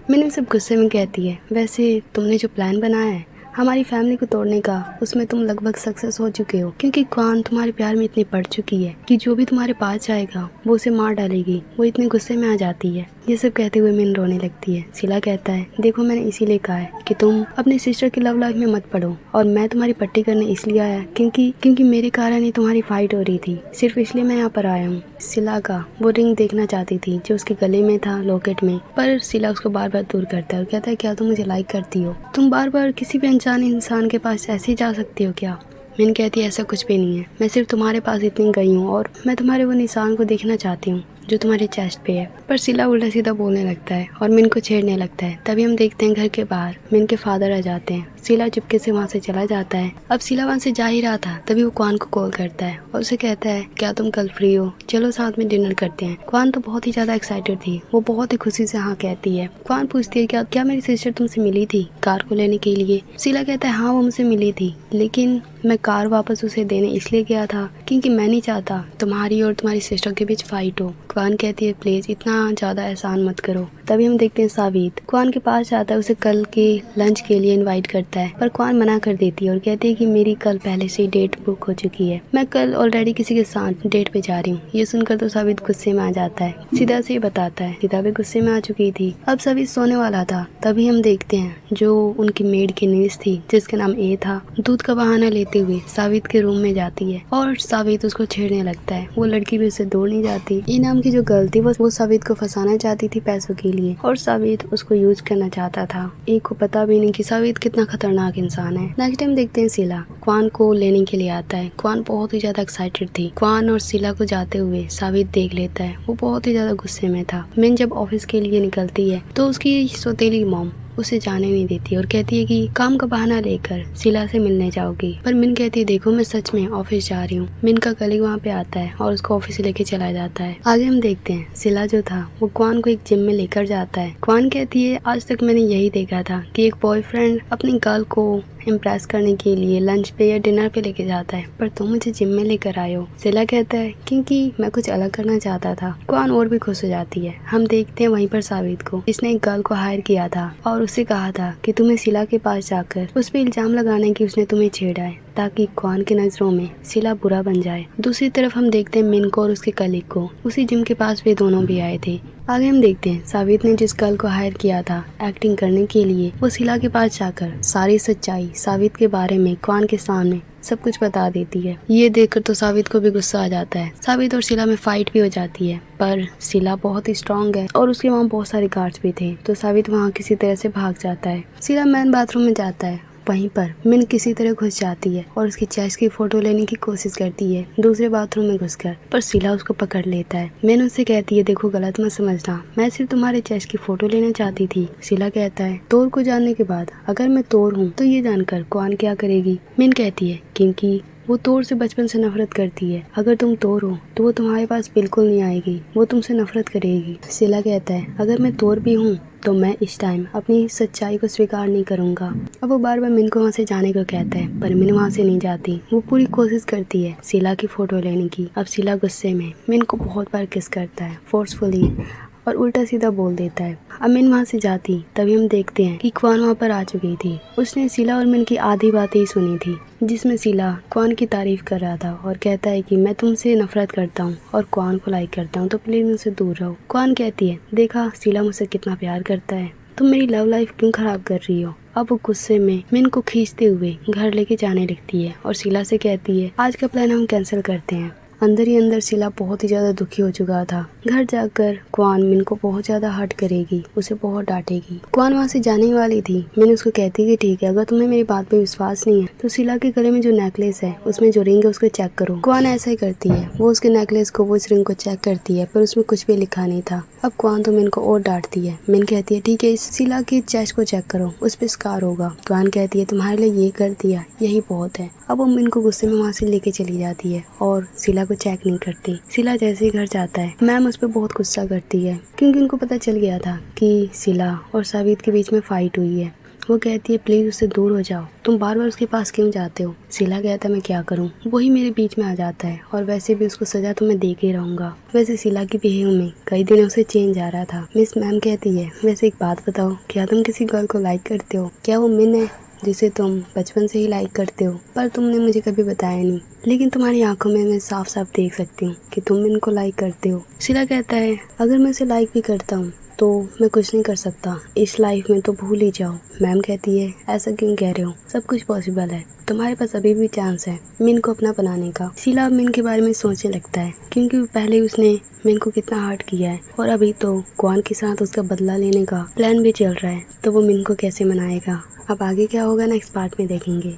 मिन सब गुस्से में कहती है वैसे तुमने जो प्लान बनाया है हमारी फैमिली को तोड़ने का, उसमें तुम लगभग सक्सेस हो चुके हो, क्योंकि क्वान तुम्हारे प्यार में इतनी पड़ चुकी है कि जो भी तुम्हारे पास जाएगा वो उसे मार डालेगी। वो इतने गुस्से में आ जाती है। ये सब कहते हुए मिन रोने लगती है। शीला कहता है देखो मैंने इसीलिए कहा है कि तुम अपनी सिस्टर की लव लाइफ में मत पड़ो, और मैं तुम्हारी पट्टी करने इसलिए आया क्योंकि मेरे कारण ही तुम्हारी फाइट हो रही थी, सिर्फ इसलिए मैं यहाँ पर आया हूँ। शीला का वो रिंग देखना चाहती थी जो उसके गले में था, लॉकेट में, पर शीला उसको बार बार दूर करता है और कहता है क्या तुम मुझे लाइक करती हो? तुम बार बार किसी भी अनजाने इंसान के पास ऐसे ही जा सकती हो क्या? मिन कहती है ऐसा कुछ भी नहीं है, मैं सिर्फ तुम्हारे पास इतनी गई हूँ और मैं तुम्हारे वो निशान को देखना चाहती हूँ जो तुम्हारे चेस्ट पे है। पर शीला उल्टा सीधा बोलने लगता है और मिन को छेड़ने लगता है। तभी हम देखते हैं घर के बाहर मिन के फादर आ जाते हैं। शीला चुपके से वहाँ से चला जाता है। अब शीला वहाँ से जा ही रहा था तभी वो क्वान को कॉल करता है और उसे कहता है क्या तुम कल फ्री हो, चलो साथ में डिनर करते हैं। क्वान तो बहुत ही ज्यादा एक्साइटेड थी, वो बहुत ही खुशी से हाँ कहती है। क्वान पूछती है क्या मेरी सिस्टर तुमसे मिली थी कार को लेने के लिए? शीला कहता है हाँ वो मुझसे मिली थी, लेकिन मैं कार वापस उसे देने इसलिए गया था क्योंकि मैं नहीं चाहता तुम्हारी और तुम्हारी सिस्टर के बीच फाइट हो। क्वान कहती है प्लीज इतना ज्यादा एहसान मत करो। तभी हम देखते हैं सावित क्वान के पास जाता है, उसे कल के लंच के लिए इनवाइट करता है, पर क्वान मना कर देती है और कहती है कि मेरी कल पहले से ही डेट बुक हो चुकी है, मैं कल ऑलरेडी किसी के साथ डेट पे जा रही हूँ। ये सुनकर तो सावित गुस्से में आ जाता है, सीधा से बताता है। सीधा भी गुस्से में आ चुकी थी। अब सावित सोने वाला था तभी हम देखते हैं जो उनकी मेड की नीस थी जिसका नाम ए था, दूध का बहाना लेते हुए सावित के रूम में जाती है और सावित उसको छेड़ने लगता है। वो लड़की भी उससे दूर नहीं जाती। ए नाम की जो गर्ल थी वो सावित को फंसाना चाहती थी पैसों के लिए और सावित उसको यूज करना चाहता था। ए को पता भी नहीं कि सावित कितना खतरनाक इंसान है। नेक्स्ट टाइम देखते हैं शीला क्वान को लेने के लिए आता है। क्वान बहुत ही ज्यादा एक्साइटेड थी। क्वान और शीला को जाते हुए सावित देख लेता है, वो बहुत ही ज्यादा गुस्से में था। मिन जब ऑफिस के लिए निकलती है तो उसकी सौतेली मॉम उसे जाने नहीं देती और कहती है कि काम का बहाना लेकर शीला से मिलने जाओगी, पर मिन कहती है देखो मैं सच में ऑफिस जा रही हूँ। मिन का कलीग वहाँ पे आता है और उसको ऑफिस से लेके चला जाता है। आगे हम देखते हैं शीला जो था वो क्वान को एक जिम में लेकर जाता है। क्वान कहती है आज तक मैंने यही देखा था कि एक बॉयफ्रेंड अपनी गर्ल को इम्प्रेस करने के लिए लंच पे या डिनर पे लेके जाता है, पर तुम मुझे जिम में लेकर आए हो। शीला कहता है क्योंकि मैं कुछ अलग करना चाहता था। क्वान और भी खुश हो जाती है। हम देखते हैं वहीं पर सावित को, जिसने एक गर्ल को हायर किया था और उससे कहा था कि तुम्हें शीला के पास जाकर उस पे इल्जाम लगाने की उसने तुम्हें छेड़ा है ताकि क्वान की नजरों में शीला बुरा बन जाए। दूसरी तरफ हम देखते हैं मिन को और उसके कलीग को, उसी जिम के पास वे दोनों भी आए थे। आगे हम देखते हैं सावित ने जिस गर्ल को हायर किया था एक्टिंग करने के लिए, वो शीला के पास जाकर सारी सच्चाई सावित के बारे में क्वान के सामने सब कुछ बता देती है। ये देखकर तो सावित को भी गुस्सा आ जाता है। सावित और शीला में फाइट भी हो जाती है, पर शीला बहुत ही स्ट्रांग है और उसके वहाँ बहुत सारे गार्ड्स भी थे, तो सावित वहाँ किसी तरह से भाग जाता है। शीला मैन बाथरूम में जाता है, वहीं पर मिन किसी तरह घुस जाती है और उसकी चेस्ट की फोटो लेने की कोशिश करती है दूसरे बाथरूम में घुसकर, पर शीला उसको पकड़ लेता है। मिन उससे कहती है देखो गलत मत समझना, मैं सिर्फ तुम्हारे चेस्ट की फोटो लेना चाहती थी। शीला कहता है तोर को जानने के बाद अगर मैं तोर हूँ तो ये जानकर क्वान क्या करेगी? मिन कहती है क्योंकि वो तोर से बचपन से नफरत करती है, अगर तुम तोर हो तो वो तुम्हारे पास बिल्कुल नहीं आएगी, वो तुमसे नफरत करेगी। शीला कहता है अगर मैं तोर भी हूँ तो मैं इस टाइम अपनी सच्चाई को स्वीकार नहीं करूंगा। अब वो बार बार मिन को वहाँ से जाने को कहता है, पर मिन वहाँ से नहीं जाती। वो पूरी कोशिश करती है शीला की फोटो लेने की। अब शीला गुस्से में मिन को बहुत बार किस करता है फोर्सफुली और उल्टा सीधा बोल देता है। अब मिन वहाँ से जाती तभी हम देखते हैं कि क्वान वहाँ पर आ चुकी थी। उसने शीला और मिन की आधी बातें ही सुनी थी, जिसमें शीला क्वान की तारीफ कर रहा था और कहता है कि मैं तुमसे नफरत करता हूँ और क्वान को लाइक करता हूँ, तो प्लीज मुझसे दूर रहो। क्वान कहती है देखा शीला मुझसे कितना प्यार करता है, तुम मेरी लव लाइफ क्यों खराब कर रही हो। अब वो गुस्से में मिन को खींचते हुए घर लेके जाने लगती है और शीला से कहती है आज का प्लान हम कैंसिल करते हैं। अंदर ही अंदर शीला बहुत ही ज्यादा दुखी हो चुका था। घर जाकर क्वान मिन को बहुत ज्यादा हर्ट करेगी, उसे बहुत डांटेगी। क्वान वहाँ से जाने वाली थी। मिन उसको कहती कि ठीक है, अगर तुम्हें मेरी बात पे विश्वास नहीं है तो शीला के गले में जो नेकलेस है उसमें जो रिंग है उसको चेक करो। क्वान ऐसा ही करती है, वो उसके नेकलेस को वो इस रिंग को चेक करती है पर उसमें कुछ भी लिखा नहीं था। अब क्वान तो मिन को और डांटती है। मिन कहती है ठीक है, इस शीला की चेस्ट को चेक करो, उस पर स्कार होगा। क्वान कहती है तुम्हारे लिए ये कर दिया, यही बहुत है। अब वो मिन को गुस्से में वहाँ से लेके चली जाती है और शीला को चेक नहीं करती। शीला जैसे ही घर जाता है मैम उस पर बहुत गुस्सा करती है क्योंकि उनको पता चल गया था कि शीला और सावित के बीच में फाइट हुई है। वो कहती है प्लीज उससे दूर हो जाओ, तुम बार बार उसके पास क्यों जाते हो। शीला कहता है मैं क्या करूं, वही मेरे बीच में आ जाता है और वैसे भी उसको सजा तो मैं दे के रहूंगा। वैसे शीला की बिहेव में कई दिनों से चेंज आ रहा था। मिस मैम कहती है वैसे एक बात बताओ, क्या तुम किसी गर्ल को लाइक करते हो? क्या वो मिन है जिसे तुम बचपन से ही लाइक करते हो पर तुमने मुझे कभी बताया नहीं, लेकिन तुम्हारी आंखों में मैं साफ साफ देख सकती हूँ कि तुम इनको लाइक करते हो। शीला कहता है अगर मैं उसे लाइक भी करता हूँ तो मैं कुछ नहीं कर सकता, इस लाइफ में तो भूल ही जाओ। मैम कहती है ऐसा क्यों कह रहे हो, सब कुछ पॉसिबल है, तुम्हारे पास अभी भी चांस है मिन को अपना बनाने का। शीला मिन के बारे में सोचने लगता है क्योंकि पहले उसने मिन को कितना हर्ट किया है और अभी तो क्वान के साथ उसका बदला लेने का प्लान भी चल रहा है, तो वो मिन को कैसे मनाएगा। अब आगे क्या होगा नेक्स्ट पार्ट में देखेंगे।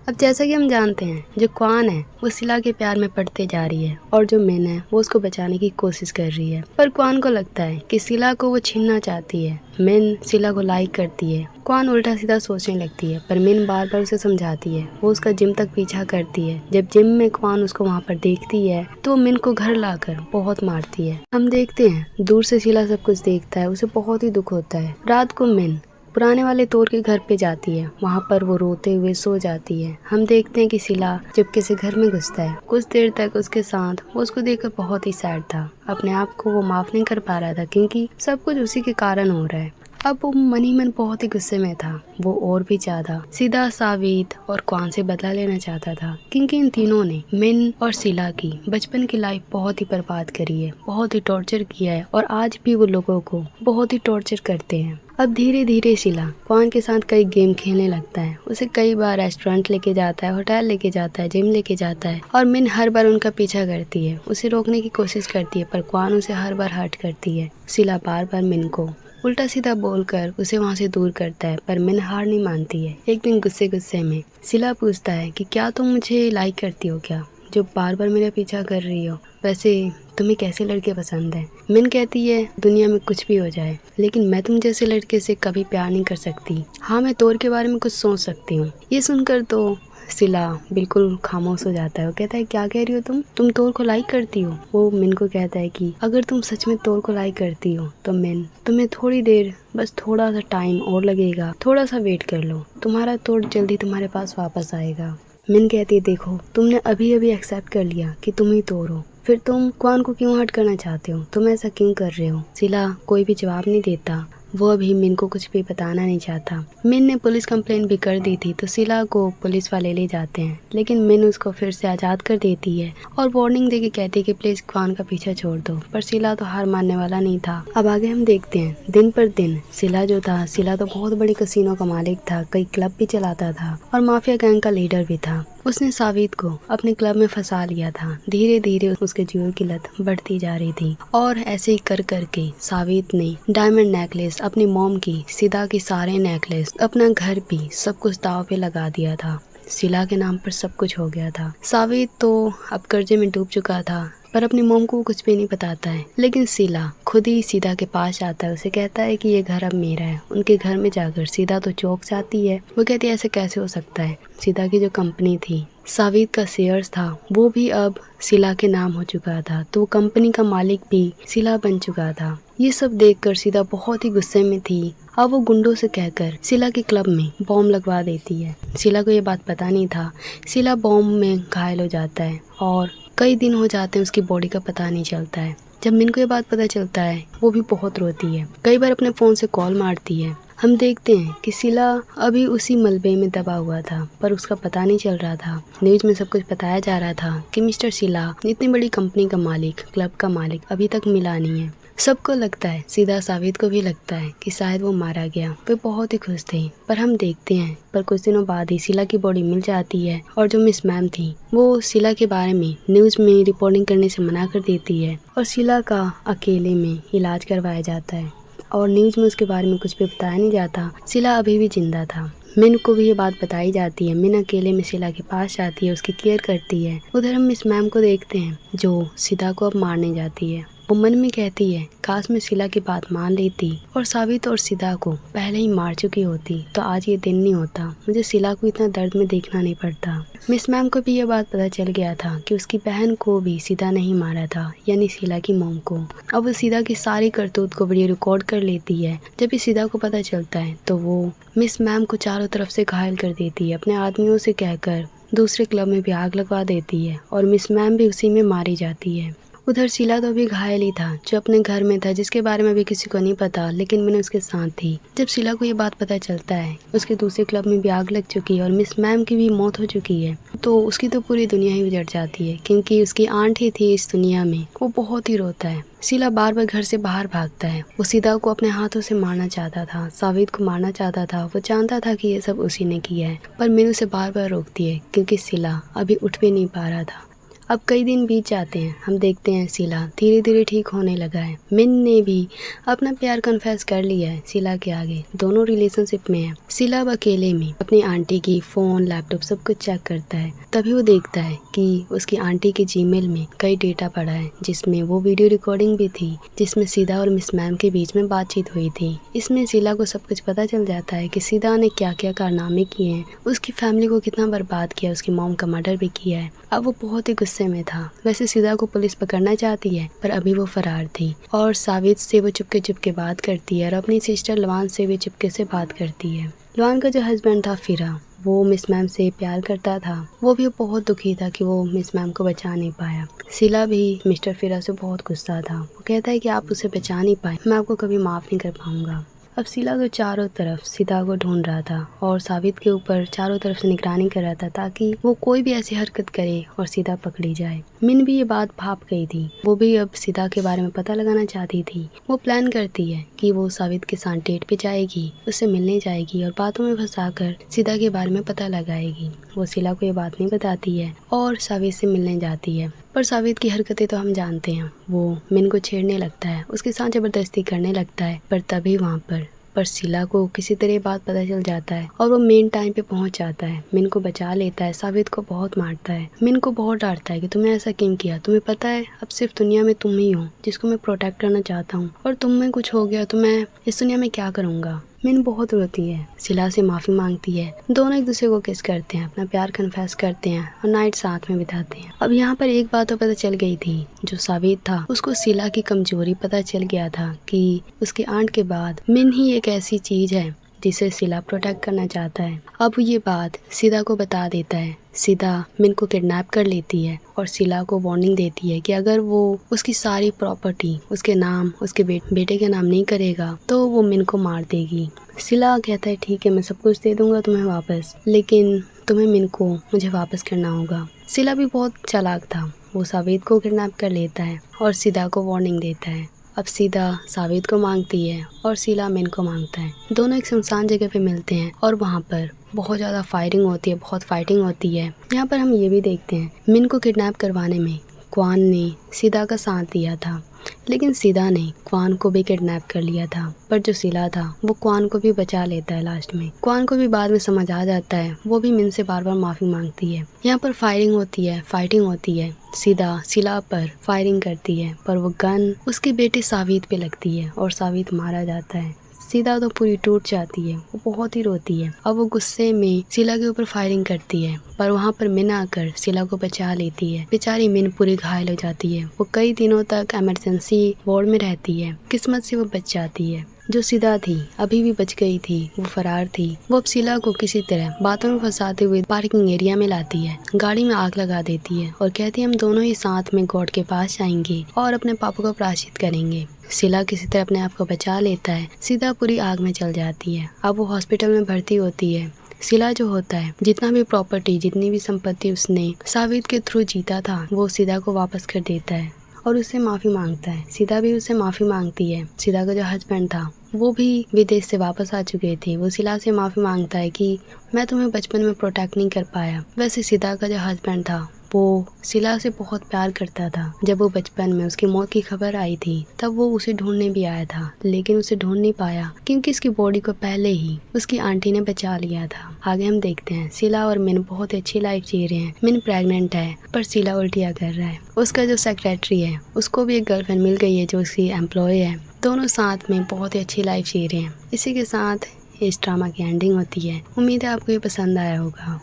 अब जैसा कि हम जानते हैं जो क्वान है वो शीला के प्यार में पड़ते जा रही है और जो मिन है वो उसको बचाने की कोशिश कर रही है, पर क्वान को लगता है कि शीला को वो छीनना चाहती है। मिन शीला को लाइक करती है। क्वान उल्टा सीधा सोचने लगती है पर मिन बार बार उसे समझाती है। वो उसका जिम तक पीछा करती है। जब जिम में क्वान उसको वहाँ पर देखती है तो मिन को घर लाकर बहुत मारती है। हम देखते हैं दूर से शीला सब कुछ देखता है, उसे बहुत ही दुख होता है। रात को मिन पुराने वाले तोर के घर पे जाती है, वहाँ पर वो रोते हुए सो जाती है। हम देखते हैं कि शीला चुपके से घर में घुसता है। कुछ देर तक उसके साथ वो उसको देखकर बहुत ही सैड था, अपने आप को वो माफ नहीं कर पा रहा था क्योंकि सब कुछ उसी के कारण हो रहा है। अब वो मन ही मन बहुत ही गुस्से में था। वो और भी ज्यादा सीधा सावित और क्वान से बदला लेना चाहता था क्योंकि इन तीनों ने मिन और शीला की बचपन की लाइफ बहुत ही बर्बाद करी है, बहुत ही टॉर्चर किया है और आज भी वो लोगों को बहुत ही टॉर्चर करते हैं। अब धीरे धीरे शीला क्वान के साथ कई गेम खेलने लगता है। उसे कई बार रेस्टोरेंट लेके जाता है, होटल लेके जाता है, जिम लेके जाता है और मिन हर बार उनका पीछा करती है, उसे रोकने की कोशिश करती है पर क्वान उसे हर बार हर्ट करती है। शीला बार बार मिन को उल्टा सीधा बोलकर उसे वहाँ से दूर करता है पर मिन हार नहीं मानती है। एक दिन गुस्से गुस्से में शीला पूछता है कि क्या तुम मुझे लाइक करती हो क्या, जो बार बार मेरा पीछा कर रही हो? वैसे तुम्हें कैसे लड़के पसंद है? मिन कहती है दुनिया में कुछ भी हो जाए लेकिन मैं तुम जैसे लड़के से कभी प्यार नहीं कर सकती। हाँ मैं तोर के बारे में कुछ सोच सकती हूँ। ये सुनकर तो शीला बिल्कुल खामोश हो जाता है। वो कहता है क्या कह रही हो तुम तोर को लाइक करती हो? वो मिन को कहता है कि अगर तुम सच में तोर को लाइक करती हो तो मिन तुम्हें थोड़ी देर, बस थोड़ा सा टाइम और लगेगा, थोड़ा सा वेट कर लो, तुम्हारा तोर जल्दी तुम्हारे पास वापस आएगा। मिन कहती है देखो तुमने अभी अभी एक्सेप्ट कर लिया कि तुम ही तोर हो, फिर तुम क्वान को क्यों हर्ट करना चाहते हो, तुम ऐसा क्यों कर रहे हो? शीला कोई भी जवाब नहीं देता, वो अभी मिन को कुछ भी बताना नहीं चाहता। मिन ने पुलिस कंप्लेंट भी कर दी थी तो शीला को पुलिस वाले ले जाते हैं लेकिन मिन उसको फिर से आज़ाद कर देती है और वार्निंग देके कहती है कि प्लीज क्वान का पीछा छोड़ दो, पर शीला तो हार मानने वाला नहीं था। अब आगे हम देखते हैं दिन पर दिन शीला जो था, शीला तो बहुत बड़ी कसिनो का मालिक था, कई क्लब भी चलाता था और माफिया गैंग का लीडर भी था। उसने सावित को अपने क्लब में फंसा लिया था। धीरे धीरे उसके जुए की लत बढ़ती जा रही थी और ऐसे ही कर करके सावित ने डायमंड नेकलेस, अपनी मॉम की, सीधा की सारे नेकलेस, अपना घर भी, सब कुछ दाव पे लगा दिया था। शीला के नाम पर सब कुछ हो गया था। सावित तो अब कर्जे में डूब चुका था पर अपनी मॉम को कुछ भी नहीं बताता है, लेकिन शीला खुद ही सीधा के पास आता है, उसे कहता है कि ये घर अब मेरा है। उनके घर में जाकर सीधा तो चौंक जाती है। वो कहती है ऐसे कैसे हो सकता है, सीधा की जो कंपनी थी, सावित का शेयर्स था, वो भी अब शीला के नाम हो चुका था, तो वो कंपनी का मालिक भी शीला बन चुका था। ये सब देखकर सीधा बहुत ही गुस्से में थी। अब वो गुंडों से कहकर शीला के क्लब में बॉम्ब लगवा देती है। शीला को ये बात पता नहीं था। शीला बॉम्ब में घायल हो जाता है और कई दिन हो जाते हैं, उसकी बॉडी का पता नहीं चलता है। जब मिन को ये बात पता चलता है वो भी बहुत रोती है, कई बार अपने फोन से कॉल मारती है। हम देखते हैं कि शीला अभी उसी मलबे में दबा हुआ था पर उसका पता नहीं चल रहा था। न्यूज में सब कुछ बताया जा रहा था कि मिस्टर शीला, इतनी बड़ी कंपनी का मालिक, क्लब का मालिक, अभी तक मिला नहीं है। सबको लगता है, सीधा सावित को भी लगता है कि शायद वो मारा गया। वे बहुत ही खुश थे, पर हम देखते हैं पर कुछ दिनों बाद ही शीला की बॉडी मिल जाती है और जो मिस मैम थी वो शीला के बारे में न्यूज में रिपोर्टिंग करने से मना कर देती है और शीला का अकेले में इलाज करवाया जाता है और न्यूज में उसके बारे में कुछ भी बताया नहीं जाता। शीला अभी भी जिंदा था। मिन को भी ये बात बताई जाती है। मिन अकेले में शीला के पास जाती है, उसकी केयर करती है। उधर हम मिस मैम को देखते हैं जो सीधा को अब मारने जाती है। वो मन में कहती है काश मैं शीला की बात मान लेती और सावित और सीधा को पहले ही मार चुकी होती तो आज ये दिन नहीं होता, मुझे शीला को इतना दर्द में देखना नहीं पड़ता। मिस मैम को भी ये बात पता चल गया था कि उसकी बहन को भी सीधा नहीं मारा था, यानी शीला की मॉम को। अब वो सीधा की सारी करतूत को वीडियो रिकॉर्ड कर लेती है। जब भी सीधा को पता चलता है तो वो मिस मैम को चारों तरफ से घायल कर देती है। अपने आदमियों से कहकर दूसरे क्लब में भी आग लगवा देती है और मिस मैम भी उसी में मारी जाती है। उधर शीला तो भी घायल ही था, जो अपने घर में था, जिसके बारे में भी किसी को नहीं पता, लेकिन मैंने उसके साथ थी। जब शीला को ये बात पता चलता है उसके दूसरे क्लब में भी आग लग चुकी है और मिस मैम की भी मौत हो चुकी है, तो उसकी तो पूरी दुनिया ही उजड़ जाती है क्योंकि उसकी आंट ही थी इस दुनिया में। वो बहुत ही रोता है। शीला बार बार घर से बाहर भागता है। वो सीधा को अपने हाथों से मारना चाहता था, सावित को मारना चाहता था। वो जानता था कि ये सब उसी ने किया है, पर मीनू उसे बार बार रोकती है क्योंकि शीला अभी उठ भी नहीं पा रहा था। अब कई दिन बीत जाते हैं। हम देखते हैं शीला धीरे धीरे ठीक होने लगा है। मिन ने भी अपना प्यार कन्फेस कर लिया है शीला के आगे। दोनों रिलेशनशिप में है। शीला अब अकेले में अपनी आंटी की फ़ोन, लैपटॉप सब कुछ चेक करता है। तभी वो देखता है कि उसकी आंटी के जीमेल में कई डेटा पड़ा है, जिसमें वो वीडियो रिकॉर्डिंग भी थी, जिसमें सीधा और मिस मैम के बीच में बातचीत हुई थी। इसमें शीला को सब कुछ पता चल जाता है कि सीधा ने क्या क्या कारनामे किए हैं, उसकी फैमिली को कितना बर्बाद किया, उसकी मॉम का मर्डर भी किया है। अब वो बहुत ही गुस्से में था। वैसे सीधा को पुलिस पकड़ना चाहती है, पर अभी वो फरार थी और सावित से वो चुपके बात करती है और अपनी सिस्टर लवान से भी चुपके से बात करती है। लवान का जो हस्बैंड था फिरा, वो मिस मैम से प्यार करता था। वो भी बहुत दुखी था कि वो मिस मैम को बचा नहीं पाया। शीला भी मिस्टर फिरा से बहुत गुस्सा था। वो कहता है कि आप उसे बचा नहीं पाए, मैं आपको कभी माफ़ नहीं कर पाऊंगा। अब शीला तो चारों तरफ सीधा को ढूंढ रहा था और सावित के ऊपर चारों तरफ से निगरानी कर रहा था ताकि वो कोई भी ऐसी हरकत करे और सीधा पकड़ी जाए। मिन भी ये बात भाप गई थी। वो भी अब सीधा के बारे में पता लगाना चाहती थी। वो प्लान करती है कि वो सावित के साथ डेट पे जाएगी, उससे मिलने जाएगी और बातों में फंसाकर सीधा के बारे में पता लगाएगी। वो शीला को ये बात नहीं बताती है और सावित से मिलने जाती है। पर सावित की हरकतें तो हम जानते हैं। वो मिन को छेड़ने लगता है, उसके साथ जबरदस्ती करने लगता है, पर तभी वहाँ पर शीला को किसी तरह बात पता चल जाता है और वो मेन टाइम पे पहुंच जाता है। मिन को बचा लेता है। सावित को बहुत मारता है। मिन को बहुत डांटता है कि तुमने ऐसा क्यों किया, तुम्हें पता है अब सिर्फ दुनिया में तुम ही हो जिसको मैं प्रोटेक्ट करना चाहता हूँ, और तुम में कुछ हो गया तो मैं इस दुनिया में क्या करूँगा। मिन बहुत रोती है, शीला से माफ़ी मांगती है। दोनों एक दूसरे को किस करते हैं, अपना प्यार कन्फेस करते हैं और नाइट साथ में बिताते हैं। अब यहाँ पर एक बात तो पता चल गई थी, जो सावित था उसको शीला की कमजोरी पता चल गया था कि उसके आंट के बाद मिन ही एक ऐसी चीज़ है जिसे शीला प्रोटेक्ट करना चाहता है। अब ये बात सीधा को बता देता है। सीधा मिन को किडनैप कर लेती है और शीला को वार्निंग देती है कि अगर वो उसकी सारी प्रॉपर्टी उसके नाम, उसके बेटे के नाम नहीं करेगा तो वो मिन को मार देगी। शीला कहता है ठीक है, मैं सब कुछ दे दूंगा तुम्हें वापस, लेकिन तुम्हें मिन को मुझे वापस करना होगा। शीला भी बहुत चालाक था। वो सावित को किडनैप कर लेता है और सीधा को वार्निंग देता है। अब सीधा सावित को मांगती है और शीला मिन को मांगता है। दोनों एक सुनसान जगह पे मिलते हैं और वहाँ पर बहुत ज़्यादा फायरिंग होती है, बहुत फाइटिंग होती है। यहाँ पर हम ये भी देखते हैं मिन को किडनैप करवाने में क्वान ने सीधा का साथ दिया था, लेकिन सीधा ने क्वान को भी किडनैप कर लिया था। पर जो शीला था वो क्वान को भी बचा लेता है लास्ट में। क्वान को भी बाद में समझ आ जाता है। वो भी मिन से बार बार माफ़ी मांगती है। यहाँ पर फायरिंग होती है, फाइटिंग होती है। सीधा शीला पर फायरिंग करती है, पर वो गन उसके बेटे सावित पे लगती है और सावित मारा जाता है। सीधा तो पूरी टूट जाती है। वो बहुत ही रोती है। अब वो गुस्से में शीला के ऊपर फायरिंग करती है, पर वहाँ पर मिन आकर शीला को बचा लेती है। बेचारी मिन पूरी घायल हो जाती है। वो कई दिनों तक इमरजेंसी वार्ड में रहती है। किस्मत से वो बच जाती है। जो सीधा थी अभी भी बच गई थी, वो फरार थी। वो अब शीला को किसी तरह बातों में फंसाते हुए पार्किंग एरिया में लाती है, गाड़ी में आग लगा देती है और कहती है हम दोनों ही साथ में गॉड के पास जाएंगे और अपने पापा को प्रायश्चित करेंगे। शीला किसी तरह अपने आप को बचा लेता है। सीधा पूरी आग में जल जाती है। अब वो हॉस्पिटल में भर्ती होती है। शीला जो होता है जितना भी प्रॉपर्टी, जितनी भी संपत्ति उसने सावित के थ्रू जीता था, वो सीधा को वापस कर देता है और उससे माफ़ी मांगता है। सीता भी उससे माफ़ी मांगती है। सीता का जो हस्बैंड था वो भी विदेश से वापस आ चुके थे। वो शीला से माफ़ी मांगता है कि मैं तुम्हें बचपन में प्रोटेक्ट नहीं कर पाया। वैसे सीता का जो हस्बैंड था वो शीला से बहुत प्यार करता था। जब वो बचपन में उसकी मौत की खबर आई थी तब वो उसे ढूंढने भी आया था, लेकिन उसे ढूंढ नहीं पाया क्योंकि उसकी बॉडी को पहले ही उसकी आंटी ने बचा लिया था। आगे हम देखते हैं शीला और मिन बहुत अच्छी लाइफ जी रहे हैं। मिन प्रेग्नेंट है पर शीला उल्टियाँ कर रहा है। उसका जो सेक्रेटरी है उसको भी एक गर्लफ्रेंड मिल गई है जो उसकी एम्प्लॉय है। दोनों साथ में बहुत ही अच्छी लाइफ जी रहे हैं। इसी के साथ इस ड्रामा की एंडिंग होती है। उम्मीद है आपको ये पसंद आया होगा।